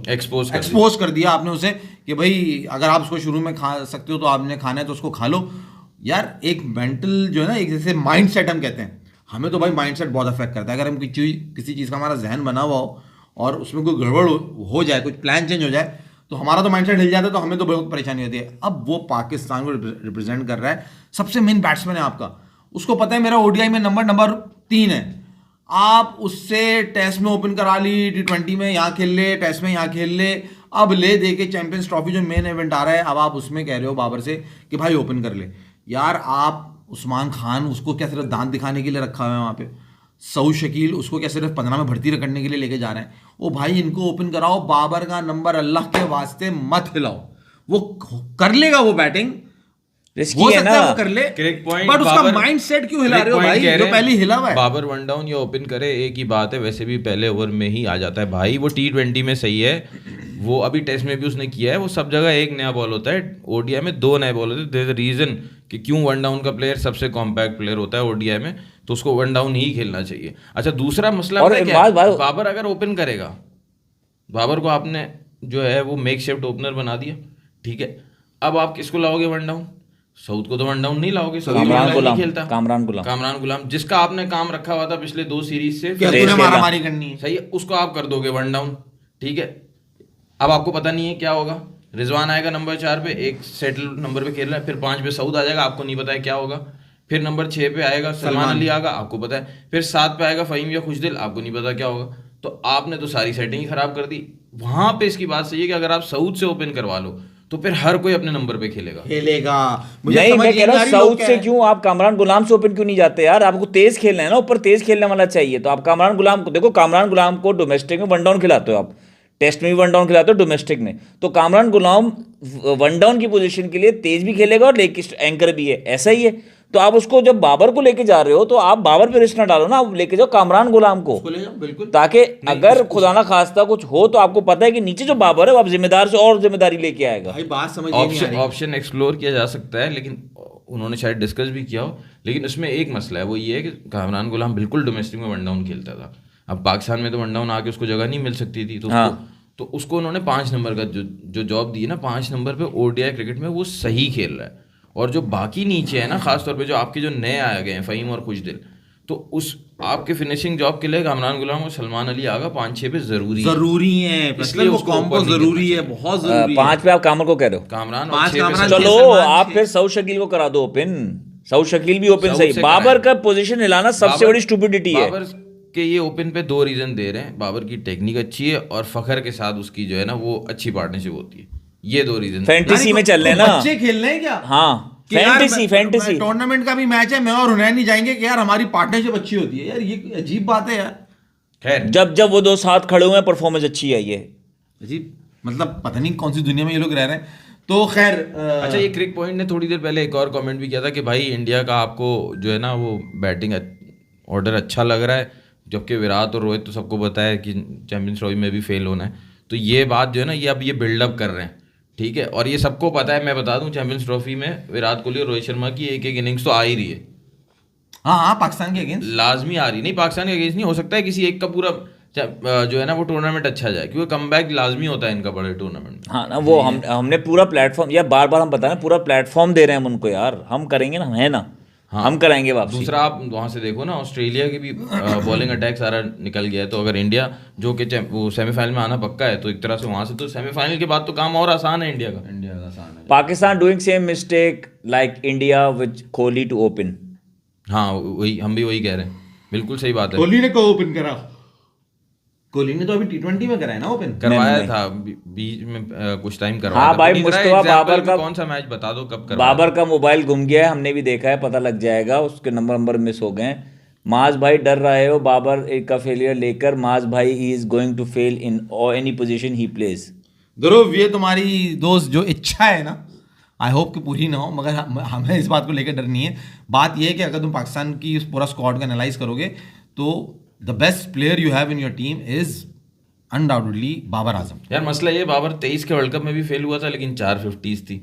[SPEAKER 1] एक्सपोज कर दिया आपने उसे, कि भाई अगर आप उसको शुरू में खा सकते हो तो आपने खाना है तो उसको खा लो। यार एक मेंटल जो है ना, एक जैसे माइंड सेट हम कहते हैं, हमें तो भाई माइंड सेट बहुत अफेक्ट करता है। अगर हम किसी चीज़ का हमारा जहन बना हुआ हो और उसमें कोई गड़बड़ हो जाए, कुछ प्लान चेंज हो जाए, तो हमारा तो माइंड सेट हिल जाता है, तो हमें तो बहुत परेशानी होती है। अब वो पाकिस्तान को रिप्रेजेंट कर रहा है, सबसे मेन बैट्समैन है आपका, उसको पता है मेरा ओडीआई में नंबर 3 है, आप उससे टेस्ट में ओपन करा ली, T20 में यहाँ खेल ले, टेस्ट में यहाँ खेल ले, अब ले दे के चैंपियंस ट्रॉफी जो मेन इवेंट आ रहा है, अब आप उसमें कह रहे हो बाबर से कि भाई ओपन कर ले। यार आप उस्मान खान, उसको क्या सिर्फ दांत दिखाने के लिए रखा हुआ है वहाँ पे? सऊद शकील, उसको क्या सिर्फ 15 में भर्ती करने के लिए लेके जा रहे हैं? ओ भाई इनको ओपन कराओ, बाबर का नंबर अल्लाह के वास्ते मत हिलाओ, वो कर लेगा वो बैटिंग,
[SPEAKER 2] रिस्की है ना,
[SPEAKER 1] वो कर ले, बट उसका माइंडसेट क्यों हिला रहे हो भाई? जो पहले हिला हुआ है।
[SPEAKER 3] बाबर वन डाउन या ओपन करे एक ही बात है, वैसे भी पहले ओवर में ही आ जाता है भाई। वो T20 में सही है, वो अभी टेस्ट में भी उसने किया है, वो सब जगह एक नया बॉल होता है, ओडीआई में 2 नए बॉल होते हैं। देयर इज अ रीजन कि क्यों वन डाउन का प्लेयर सबसे कॉम्पैक्ट प्लेयर होता है ओडीआई में, तो उसको वन डाउन ही खेलना चाहिए। अच्छा, दूसरा मसला
[SPEAKER 2] और
[SPEAKER 3] बाबर अगर ओपन करेगा, बाबर को आपने जो है वो मेक शिफ्ट ओपनर बना दिया, ठीक है, अब आप किसको लाओगे वन डाउन? सऊद को तो वन डाउन नहीं लाओगे, सऊद नहीं खेलता। कामरान गुलाम जिसका आपने काम रखा हुआ था पिछले 2 सीरीज से,
[SPEAKER 1] मारामारी करनी है,
[SPEAKER 3] सही है, उसको आप कर दोगे वन डाउन, ठीक है। अब आपको पता नहीं है क्या होगा, रिजवान आएगा नंबर 4 पे, एक सेटल नंबर पे खेल रहा है, फिर 5 पे सऊद आ जाएगा, आपको नहीं पता है क्या होगा, फिर नंबर 6 पे आएगा सलमान अली आएगा, आपको पता है, फिर 7 पे आएगा फहीम या खुशदिल, आपको नहीं पता क्या होगा। तो आपने तो सारी सेटिंग ही खराब कर दी। वहां पे इसकी बात सही है कि अगर आप सऊद से ओपन करवा लो तो फिर हर कोई अपने नंबर पे खेलेगा।
[SPEAKER 2] नहीं, मैं कह रहा हूँ साउथ से क्यों आप कामरान गुलाम से ओपन क्यों नहीं जाते यार? आपको तेज खेलना है ना, ऊपर तेज खेलने वाला चाहिए, तो आप कामरान गुलाम को देखो, कामरान गुलाम को डोमेस्टिक में वन डाउन खिलाते हो आप, टेस्ट में भी वन डाउन खिलाते हो, डोमेस्टिक में, तो कामरान गुलाम वन डाउन की पोजीशन के लिए तेज भी खेलेगा और लेग एंकर भी है, ऐसा ही है। तो आप उसको जब बाबर को लेके जा रहे हो तो आप बाबर पे रिस्क ना डालो ना, आप लेके जाओ कामरान गुलाम को, ताकि अगर खुदा ना खास्ता कुछ हो तो आपको पता है कि नीचे जो बाबर है वो आप जिम्मेदार से और जिम्मेदारी लेके आएगा।
[SPEAKER 1] भाई बात समझ नहीं आ रही।
[SPEAKER 3] ऑप्शन एक्सप्लोर किया जा सकता है, लेकिन उन्होंने शायद डिस्कस भी किया हो, लेकिन उसमें एक मसला है, वो ये है कि कामरान गुलाम बिल्कुल डोमेस्टिक में वन डाउन खेलता था। अब पाकिस्तान में तो वन डाउन आके उसको जगह नहीं मिल सकती थी, तो उसको उन्होंने 5 नंबर का जो जॉब दी है ना, 5 नंबर पे ओडीआई क्रिकेट में वो सही खेल रहा है। और जो बाकी नीचे है ना, खासतौर पे जो आपके जो नए आए गए हैं फहीम और खुशदिल, तो उस आपके फिनिशिंग जॉब के लिए कामरान गुलाम और सलमान अली आगा 5-6 पे जरूरी है,
[SPEAKER 1] इसलिए वो कॉम्बो जरूरी है, बहुत जरूरी है।
[SPEAKER 2] 5 पे आप कामर को कह रहे हो,
[SPEAKER 3] कामरान,
[SPEAKER 2] चलो आप फिर सऊद शकील को करा दो ओपन, सऊद शकील भी ओपन सही। बाबर का पोजीशन हिलाना सबसे बड़ी स्टूपिडिटी है।
[SPEAKER 3] बाबर के ये ओपन पे 2 रीजन दे रहे हैं, बाबर की टेक्निक अच्छी है और फखर के साथ उसकी जो है ना वो अच्छी पार्टनरशिप होती है। ये 2 रीजन।
[SPEAKER 2] फैंटेसी में चल रहे हैं ना,
[SPEAKER 1] बच्चे खेल रहे हैं क्या?
[SPEAKER 2] हाँ
[SPEAKER 1] कि यार
[SPEAKER 2] फैंटेसी
[SPEAKER 1] टूर्नामेंट का भी मैच है, मैं और हुनैन नहीं जाएंगे कि यार हमारी पार्टनरशिप अच्छी होती है। यार ये अजीब बात है यार,
[SPEAKER 3] खैर
[SPEAKER 2] जब जब वो 2 साथ खड़े हुए हैं परफॉर्मेंस अच्छी आई है।
[SPEAKER 1] अजीब, मतलब पता नहीं कौन सी दुनिया में ये लोग रह रहे हैं। तो खैर
[SPEAKER 3] अच्छा, ये क्रिक पॉइंट ने थोड़ी देर पहले एक और कमेंट भी किया था कि भाई इंडिया का आपको जो है ना वो बैटिंग ऑर्डर अच्छा लग रहा है, जबकि विराट और रोहित तो सबको पता है कि चैंपियंस ट्रॉफी में भी फेल होना है। तो ये बात जो है ना ये अब ये बिल्डअप कर रहे हैं, ठीक है। और ये सबको पता है, मैं बता दूं चैंपियंस ट्रॉफी में विराट कोहली और रोहित शर्मा की एक एक इनिंग्स तो आ ही रही है।
[SPEAKER 1] हाँ हाँ, पाकिस्तान के अगेंस्ट
[SPEAKER 3] लाजमी आ रही, नहीं पाकिस्तान के अगेंस्ट नहीं, हो सकता है किसी एक का पूरा जो है ना वो टूर्नामेंट अच्छा जाए, क्योंकि कमबैक लाजमी होता है इनका बड़े टूर्नामेंट में।
[SPEAKER 2] हाँ ना, वो हमने पूरा प्लेटफॉर्म यार, बार बार हम बता रहे हैं, पूरा प्लेटफॉर्म दे रहे हैं हम उनको यार, हम करेंगे ना, है ना।
[SPEAKER 3] हाँ,
[SPEAKER 2] हम कराएंगे वापसी।
[SPEAKER 3] दूसरा आप वहां से देखो ना, ऑस्ट्रेलिया की भी बॉलिंग अटैक सारा निकल गया है। तो अगर इंडिया जो कि वो सेमीफाइनल में आना पक्का है, तो एक तरह से वहां से तो सेमीफाइनल के बाद तो काम और आसान है इंडिया का।
[SPEAKER 1] इंडिया का आसान है।
[SPEAKER 2] Pakistan doing same mistake like India with Kohli to open.
[SPEAKER 3] हाँ वही, हम भी वही कह रहे हैं, बिल्कुल सही बात है।
[SPEAKER 1] कोहली ने को ओपन करा, कोहली ने तो अभी T20 में कराया ना ओपन,
[SPEAKER 3] करवाया था बीच में कुछ टाइम करवाया
[SPEAKER 2] हाँ
[SPEAKER 3] था।
[SPEAKER 2] भाई,
[SPEAKER 3] but इधर
[SPEAKER 2] मुस्तफा
[SPEAKER 3] example
[SPEAKER 2] बाबर
[SPEAKER 3] में
[SPEAKER 2] का
[SPEAKER 3] कौन सा मैच बता दो कब करवाया।
[SPEAKER 2] बाबर का मोबाइल गुम गया है, हमने भी देखा है, पता लग जाएगा, उसके नंबर मिस हो गए। माज भाई डर रहे हो बाबर का फेलियर लेकर, माज भाई he is going to fail in any position he plays.
[SPEAKER 1] Dhruv ये तुम्हारी दोस्त जो इच्छा है ना, आई होप कि पूरी ना हो, मगर हमें इस बात को लेकर डर नहीं है। बात यह है कि अगर तुम पाकिस्तान की पूरा स्क्वाड का एनालाइज करोगे तो the best player you have in your team is undoubtedly Babar Azam.
[SPEAKER 3] यार मसला ये, बाबर 23 के वर्ल्ड कप में भी फेल हुआ था लेकिन 4 50s थी।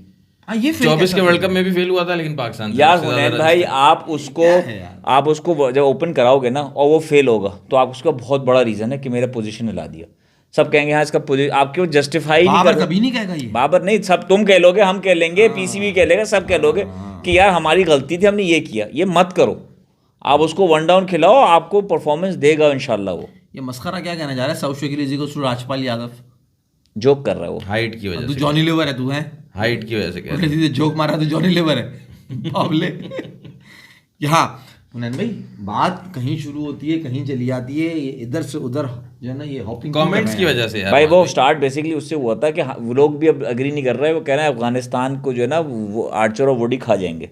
[SPEAKER 1] ये
[SPEAKER 3] 24 के वर्ल्ड कप में भी फेल हुआ था लेकिन पाकिस्तान से
[SPEAKER 2] यार
[SPEAKER 3] सबसे ज्यादा
[SPEAKER 2] हुनैन
[SPEAKER 3] runs
[SPEAKER 2] भाई,
[SPEAKER 3] थे।
[SPEAKER 2] आप उसको जब ओपन कराओगे ना और वो फेल होगा, तो आप उसका बहुत बड़ा रीजन है कि मेरा पोजीशन हिला दिया। सब कहेंगे हाँ इसका पोजीशन, आप क्यों जस्टिफाई नहीं
[SPEAKER 1] बाबर
[SPEAKER 2] कर।
[SPEAKER 1] कभी नहीं कहेगा ये।
[SPEAKER 2] बाबर नहीं, सब तुम कह लोगे, हम कह लेंगे, पीसीबी कह लेगा, सब कह लोगे कि यार हमारी गलती थी, हमने ये किया। ये मत करो, आप उसको 1 डाउन खिलाओ, आपको परफॉर्मेंस देगा इंशाल्लाह। वो
[SPEAKER 1] ये मस्खरा क्या कहना चाह रहा है, साउथ शकील को राजपाल यादव
[SPEAKER 2] जोक कर रहा है वो।
[SPEAKER 3] हाइट की वजह
[SPEAKER 1] तू
[SPEAKER 3] से,
[SPEAKER 1] जॉनी लीवर है, तू है
[SPEAKER 3] हाइट की वजह से कह रहे हैं।
[SPEAKER 1] जोक मारा तो जॉनी लीवर है बाबले। हाँ हुनैन भाई, बात कहीं शुरू होती है कहीं चली जाती है, ये इधर से उधर जो है ना, ये हॉपिंग
[SPEAKER 3] कमेंट्स की वजह से यार
[SPEAKER 2] भाई वो स्टार्ट बेसिकली उससे हुआ था कि वो लोग भी अब अग्री नहीं कर रहे हैं। वो कह रहे हैं अफगानिस्तान को जो है ना वो आर्चर और वुडी खा जाएंगे।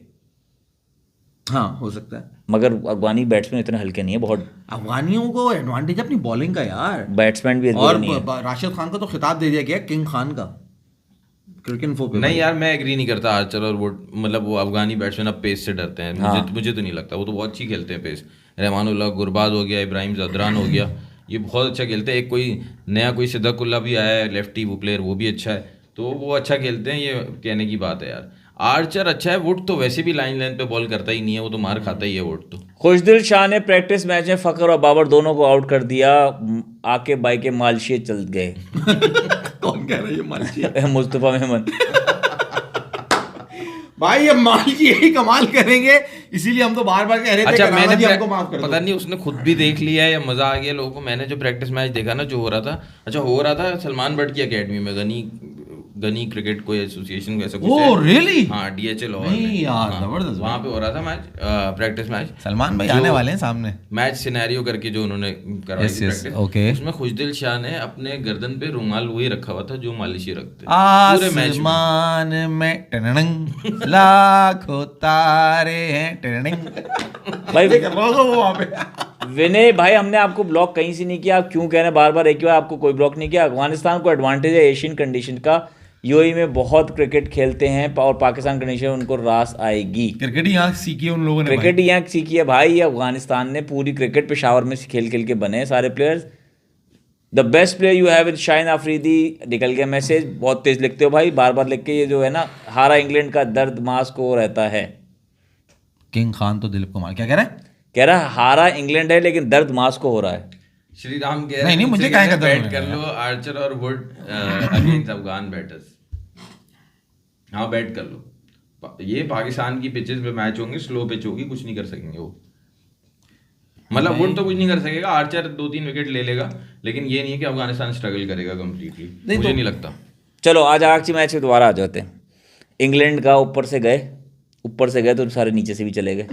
[SPEAKER 1] हाँ हो सकता है,
[SPEAKER 2] मगर अफगानी बैट्समैन इतने हल्के नहीं है, बहुत
[SPEAKER 1] अफगानियों को एडवांटेज अपनी बॉलिंग का यार।
[SPEAKER 2] बैट्समैन भी
[SPEAKER 1] और
[SPEAKER 2] नहीं है।
[SPEAKER 1] राशिद खान को तो खिताब दे दिया गया किंग खान का क्रिकेट इन्फो पे।
[SPEAKER 3] नहीं यार, मैं एग्री नहीं करता आर्चर और वो, मतलब वो अफगानी बैट्समैन अब पेस से डरते हैं। मुझे तो नहीं लगता, वो तो बहुत अच्छी खेलते हैं पेस। रहमानुल्लाह गुरबाज हो गया, इब्राहिम जदरान हो गया, ये बहुत अच्छा खेलते हैं। एक कोई नया कोई सिद्दकुल्ला भी आया है लेफ्टी, वो प्लेयर वो भी अच्छा है, तो वो अच्छा खेलते हैं, ये कहने की बात है यार। आर्चर अच्छा है, वुड तो वैसे भी लाइन पे बॉल करता ही नहीं है, वो तो मार खाता ही है वुड तो।
[SPEAKER 2] खुशदिल शाह ने प्रैक्टिस मैच में फकर और बाबर दोनों को आउट कर दिया, आके बाई के मालशिए चल गए।
[SPEAKER 1] कौन कह रहा है ये मालची?
[SPEAKER 2] मुस्तफा मेमन।
[SPEAKER 1] भाई ये मालची यही कमाल करेंगे, इसीलिए हम तो बार बार कह रहे थे
[SPEAKER 3] अच्छा,
[SPEAKER 1] कि
[SPEAKER 3] मैंने
[SPEAKER 1] राणा जी हमको माफ कर दो।
[SPEAKER 3] पता नहीं उसने खुद भी देख लिया है या मजा आ गया लोगों को। मैंने जो प्रैक्टिस मैच देखा ना जो हो रहा था, अच्छा हो रहा था सलमान बट की अकेडमी में, गनी क्रिकेट कोई एसोसिएशन ऐसा कुछ है।
[SPEAKER 1] Oh really?
[SPEAKER 3] हाँ, DHL हॉल
[SPEAKER 1] नहीं
[SPEAKER 3] में।
[SPEAKER 1] यार,
[SPEAKER 3] हाँ,
[SPEAKER 1] जबरदस्त।
[SPEAKER 3] वहाँ पे हो रहा था मैच, प्रैक्टिस मैच।
[SPEAKER 1] सलमान भाई
[SPEAKER 3] जो
[SPEAKER 1] आने वाले हैं सामने।
[SPEAKER 3] मैच सिनेरियो करके जो उन्होंने करवाई
[SPEAKER 1] Yes,
[SPEAKER 3] थी
[SPEAKER 1] yes,
[SPEAKER 3] प्रैक्टिस,
[SPEAKER 1] okay.
[SPEAKER 3] उसमें खुशदिल शाह ने अपने गर्दन पे रुमाल वही रखा हुआ था जो मालिशी रखते हैं पूरे मैच में।
[SPEAKER 1] आसमान में टननंग लाखों तारे हैं टननंग।
[SPEAKER 2] भाई
[SPEAKER 1] कर रहा होगा वो वहाँ पे।
[SPEAKER 2] विनय भाई, हमने आपको ब्लॉक कहीं से नहीं किया, आप क्यों कह रहे हैं बार बार एक ही बार? आपको कोई ब्लॉक नहीं किया। अफगानिस्तान को एडवांटेज है एशियन कंडीशन का, यूएई में बहुत क्रिकेट खेलते हैं और पाकिस्तान कंडीशन उनको रास आएगी।
[SPEAKER 1] क्रिकेट ही यहाँ सीखी है उन लोगों ने।
[SPEAKER 2] क्रिकेट यहाँ सीखी है भाई, अफगानिस्तान ने पूरी क्रिकेट पेशावर में खेल खेल के बने हैं सारे players. The best player you have is Shaheen Afridi. निकल गया मैसेज, बहुत तेज लिखते हो भाई, बार बार लिख के। ये जो है ना, हारा इंग्लैंड का दर्द मास को रहता है।
[SPEAKER 1] किंग खान तो दिलीप कुमार क्या कह रहा है?
[SPEAKER 2] कह रहा है हारा इंग्लैंड है लेकिन दर्द मास को हो रहा है।
[SPEAKER 3] श्री राम कह रहे
[SPEAKER 1] नहीं,
[SPEAKER 3] हैं
[SPEAKER 1] मुझे
[SPEAKER 3] मुझसे
[SPEAKER 1] काहे का
[SPEAKER 3] कहते हैं,
[SPEAKER 1] दर्द
[SPEAKER 3] बैट कर लो आर्चर और वुड अगेंस्ट अफगान बैटर्स। हाँ बैट कर लो। ये पाकिस्तान की पिचेस पे मैच होंगे, स्लो पिच होगी, कुछ नहीं कर सकेंगे वो। मतलब वुड तो कुछ नहीं कर सकेगा, आर्चर 2-3 विकेट ले लेगा, लेकिन ये नहीं है कि अफगानिस्तान स्ट्रगल करेगा कम्प्लीटली, मुझे नहीं लगता।
[SPEAKER 2] चलो आज आखिरी मैच में दोबारा आ जाते हैं। इंग्लैंड का ऊपर से गए तो सारे नीचे से भी चले गए।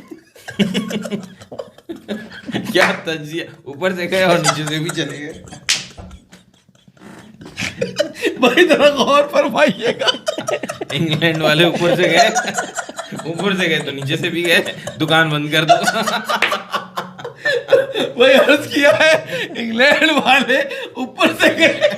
[SPEAKER 3] क्या तजिया, ऊपर से गए और नीचे से भी चले गए।
[SPEAKER 1] भाई जरा गौर फरमाइएगा।
[SPEAKER 3] इंग्लैंड वाले ऊपर से गए तो नीचे से भी गए, दुकान बंद कर दो।
[SPEAKER 1] वही अर्ज किया है, इंग्लैंड वाले ऊपर से गए।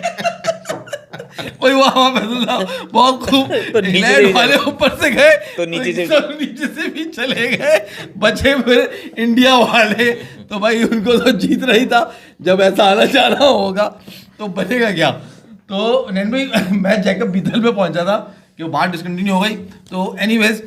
[SPEAKER 1] वही वाह फैसला, बहुत खूब।
[SPEAKER 2] तो नीचे से
[SPEAKER 1] इंग्लैंड
[SPEAKER 2] भी
[SPEAKER 1] वाले ऊपर से गए
[SPEAKER 2] तो नीचे से
[SPEAKER 1] सब नीचे से भी चले गए, बचे फिर इंडिया वाले। तो भाई उनको तो जीत रही था, जब ऐसा आना जाना होगा तो बचेगा क्या। तो नैन भाई मैं जैकब बीतल पे पहुंचा था कि वो बात डिसकंटिन्यू हो गई। तो एनीवेज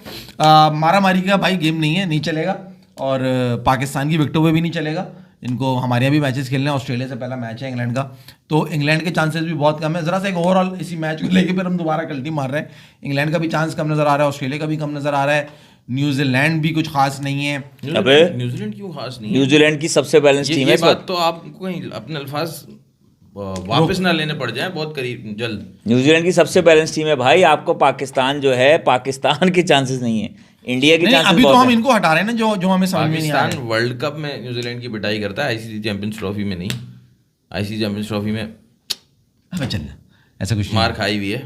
[SPEAKER 1] मारा मारी का भाई गेम नहीं है, नहीं चलेगा। और पाकिस्तान की विकेटों पे भी नहीं चलेगा। इनको हमारे यहाँ भी मैचेस खेलने हैं, ऑस्ट्रेलिया से पहला मैच है इंग्लैंड का, तो इंग्लैंड के चांसेस भी बहुत कम है। ज़रा सा एक ओवरऑल इसी मैच को लेके फिर हम दोबारा कल्टी मार रहे हैं। इंग्लैंड का भी चांस कम नज़र आ रहा है, ऑस्ट्रेलिया का भी कम नज़र आ रहा है, न्यूजीलैंड भी कुछ खास नहीं है।
[SPEAKER 2] अबे
[SPEAKER 3] न्यूजीलैंड क्यों खास नहीं है?
[SPEAKER 2] न्यूजीलैंड की सबसे बैलेंस टीम है
[SPEAKER 3] ये
[SPEAKER 2] इस वक्त।
[SPEAKER 3] बात तो आपको कहीं अपने अल्फाज वापस ना लेने पड़ जाए बहुत करीब जल्द।
[SPEAKER 2] न्यूजीलैंड की सबसे बैलेंस टीम है भाई। आपको पाकिस्तान जो है, पाकिस्तान के चांसेस नहीं है, इंडिया के
[SPEAKER 1] नहीं,
[SPEAKER 2] चांसेस
[SPEAKER 1] अभी तो
[SPEAKER 2] बहुत
[SPEAKER 1] हम
[SPEAKER 2] हैं।
[SPEAKER 1] इनको हटा रहे हैं ना, जो हमें समझ में नहीं आ रहा
[SPEAKER 3] पाकिस्तान वर्ल्ड कप में न्यूजीलैंड की पिटाई करता है, आईसीसी चैंपियंस ट्रॉफी में नहीं। आईसीसी चैंपियंस ट्रॉफी में
[SPEAKER 1] है। चल ऐसा कुछ
[SPEAKER 3] मार खाई हुई है।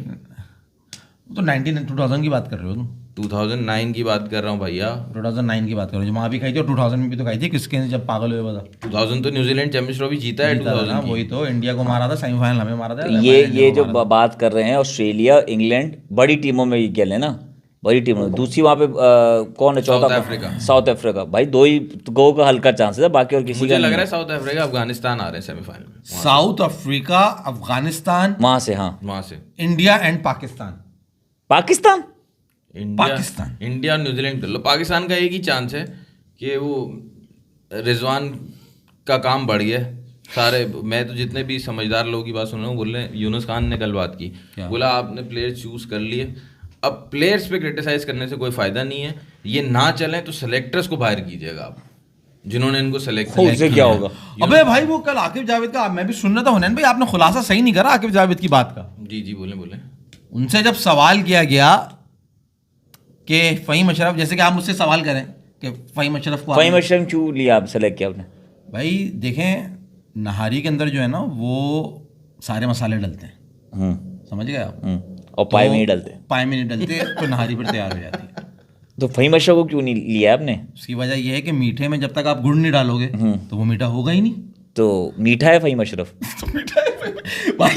[SPEAKER 1] तो 2000 की बात कर रहे हो तुम?
[SPEAKER 3] 2009 की बात कर रहा हूँ भैया।
[SPEAKER 1] 2009 की बात करो, जो वहाँ भी खाई थी, और 2000 में भी तो खाई थी। किसके जब पागल हुए बता।
[SPEAKER 3] 2000 तो न्यूजीलैंड चैंपियंस ट्रॉफी जीता है।
[SPEAKER 1] जीता था ना,
[SPEAKER 3] 2000 की।
[SPEAKER 1] वही तो इंडिया को मारा था, सेमीफाइनल हमें मारा था।
[SPEAKER 2] ये जो बात कर रहे हैं ऑस्ट्रेलिया, इंग्लैंड, बड़ी टीमों में ये खेले ना, बड़ी टीमों। दूसरी वहाँ पे कौन है चौथा?
[SPEAKER 3] South Africa.
[SPEAKER 2] South Africa. भाई दो ही गो का हल्का चांस है, बाकी और किसी
[SPEAKER 3] मुझे
[SPEAKER 2] का
[SPEAKER 3] लग
[SPEAKER 2] नहीं
[SPEAKER 3] रहा
[SPEAKER 2] है।
[SPEAKER 3] है साउथ अफ्रीका अफगानिस्तान आ रहे हैं सेमीफाइनल में।
[SPEAKER 1] साउथ अफ्रीका, अफगानिस्तान,
[SPEAKER 2] वहां से। हाँ,
[SPEAKER 3] वहां से
[SPEAKER 1] India and Pakistan.
[SPEAKER 2] Pakistan.
[SPEAKER 3] India और न्यूजीलैंड कर लो। पाकिस्तान का एक ही चांस है कि वो रिजवान का काम बढ़ गया सारे। मैं तो जितने भी समझदार लोगों की बात सुन रहा हूँ, बोल रहे हैं, यूनुस खान ने कल बात की, बोला आपने प्लेयर चूज कर लिए, अब प्लेयर्स पे क्रिटिसाइज करने से कोई फायदा नहीं है। ये ना चले तो सेलेक्टर्स को बाहर कीजिएगा आप, जिन्होंने इनको सेलेक्ट
[SPEAKER 2] उससे क्या होगा?
[SPEAKER 1] अबे भाई वो कल आकिब जावेद का, मैं भी सुन रहा था हुनैन भाई, आपने खुलासा सही नहीं करा आकिब जावेद की बात का।
[SPEAKER 3] जी बोले
[SPEAKER 1] उनसे जब सवाल किया गया कि फ़हीम अशरफ, जैसे कि आप मुझसे सवाल करें कि फ़हीम अशरफ को
[SPEAKER 2] फ़हीम अशरफ क्यों लिया आप, सेलेक्ट किया आपने?
[SPEAKER 1] भाई देखें, नहारी के अंदर जो है ना वो सारे मसाले डलते हैं, समझ गए आप।
[SPEAKER 2] और पाए में नहीं डलते।
[SPEAKER 1] पाए में नहीं डलते तो नहारी पर तैयार हो जाती है।
[SPEAKER 2] तो फ़हीम अशरफ को क्यों नहीं लिया आपने?
[SPEAKER 1] उसकी वजह यह है कि मीठे में जब तक आप गुड़ नहीं डालोगे तो वो मीठा होगा ही नहीं।
[SPEAKER 2] तो मीठा है फ़हीम अशरफ?
[SPEAKER 1] भाई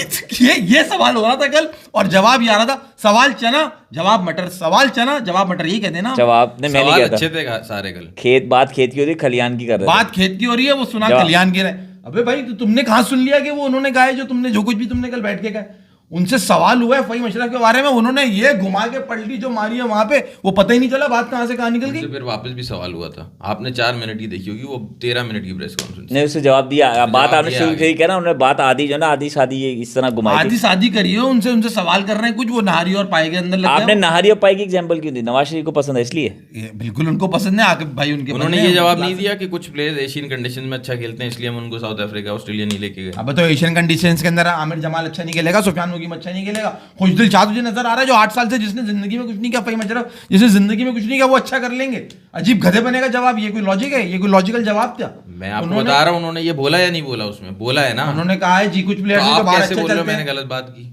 [SPEAKER 1] ये सवाल हो रहा था कल, और जवाब ये आ रहा था, सवाल चना जवाब मटर, सवाल चना जवाब मटर, यही कहते हैं ना।
[SPEAKER 2] जवाब ने मैंने किया था।
[SPEAKER 3] अच्छे थे सारे कल।
[SPEAKER 2] बात खेत की हो रही, खलियान की कर रहे थे।
[SPEAKER 1] बात खेत की हो रही है, वो सुना कल्याण की रहे। अबे भाई तो तुमने कहाँ सुन लिया कि वो उन्होंने कहा है, जो तुमने जो कुछ भी तुमने कल बैठ के कहा। उनसे सवाल हुआ है फ़हीम अशरफ के बारे में, उन्होंने ये घुमा के पलटी जो मारी है वहां पे, वो पता ही नहीं चला बात कहाँ से कहाँ निकल गई।
[SPEAKER 3] फिर वापस भी सवाल हुआ था, आपने 4 मिनट की देखी होगी, वो 13 मिनट की प्रेस कॉन्फ्रेंस।
[SPEAKER 2] ने उससे जवाब दिया। बात आपने शुरू
[SPEAKER 3] आगे।
[SPEAKER 2] की क्या ना, उन्होंने बात आधी जो ना, आधी शादी ये इस तरह घुमाई
[SPEAKER 1] आधी
[SPEAKER 2] थी।
[SPEAKER 1] शादी करी हो उनसे, उनसे सवाल कर रहे हैं कुछ, वो नहारी और पाए के अंदर लगता
[SPEAKER 2] आपने
[SPEAKER 1] है।
[SPEAKER 2] नहारी और पाई की एग्जांपल क्यों दी? नवाज शरीफ को पसंद है इसलिए?
[SPEAKER 1] ये बिल्कुल उनको पसंद है आकिब भाई, उनके
[SPEAKER 3] उन्होंने
[SPEAKER 1] बंदे
[SPEAKER 3] ये
[SPEAKER 1] हैं।
[SPEAKER 3] जवाब नहीं दिया कि कुछ प्लेयर्स एशियन कंडीशन में अच्छा खेलते हैं, इसलिए हम उनको साउथ अफ्रीका ऑस्ट्रेलिया नहीं लेके गए।
[SPEAKER 1] अब तो एशियन कंडीशंस के अंदर आमिर जमाल अच्छा नहीं खेलेगा, सुफियान मुकीम अच्छा नहीं खेलेगा, खुशदिल शाह तुझे नजर आ रहा है जो 8 साल से, जिसने जिंदगी में कुछ नहीं किया, फ़हीम अशरफ जिसने जिंदगी में कुछ नहीं किया वो अच्छा कर लेंगे। अजीब गधे बनेगा जवाब, ये कोई लॉजिक है? ये कोई लॉजिकल जवाब क्या?
[SPEAKER 3] मैं आपको बता रहा हूँ, उन्होंने ये बोला या नहीं बोला? उसमें बोला है ना,
[SPEAKER 1] उन्होंने कहा है जी कुछ प्लेयर्स
[SPEAKER 3] तो
[SPEAKER 1] तो
[SPEAKER 3] आप
[SPEAKER 1] बाहर
[SPEAKER 3] कैसे
[SPEAKER 1] अच्छे
[SPEAKER 3] बोल रहे हो
[SPEAKER 1] चलते
[SPEAKER 3] मैंने
[SPEAKER 1] हैं।
[SPEAKER 3] गलत बात की?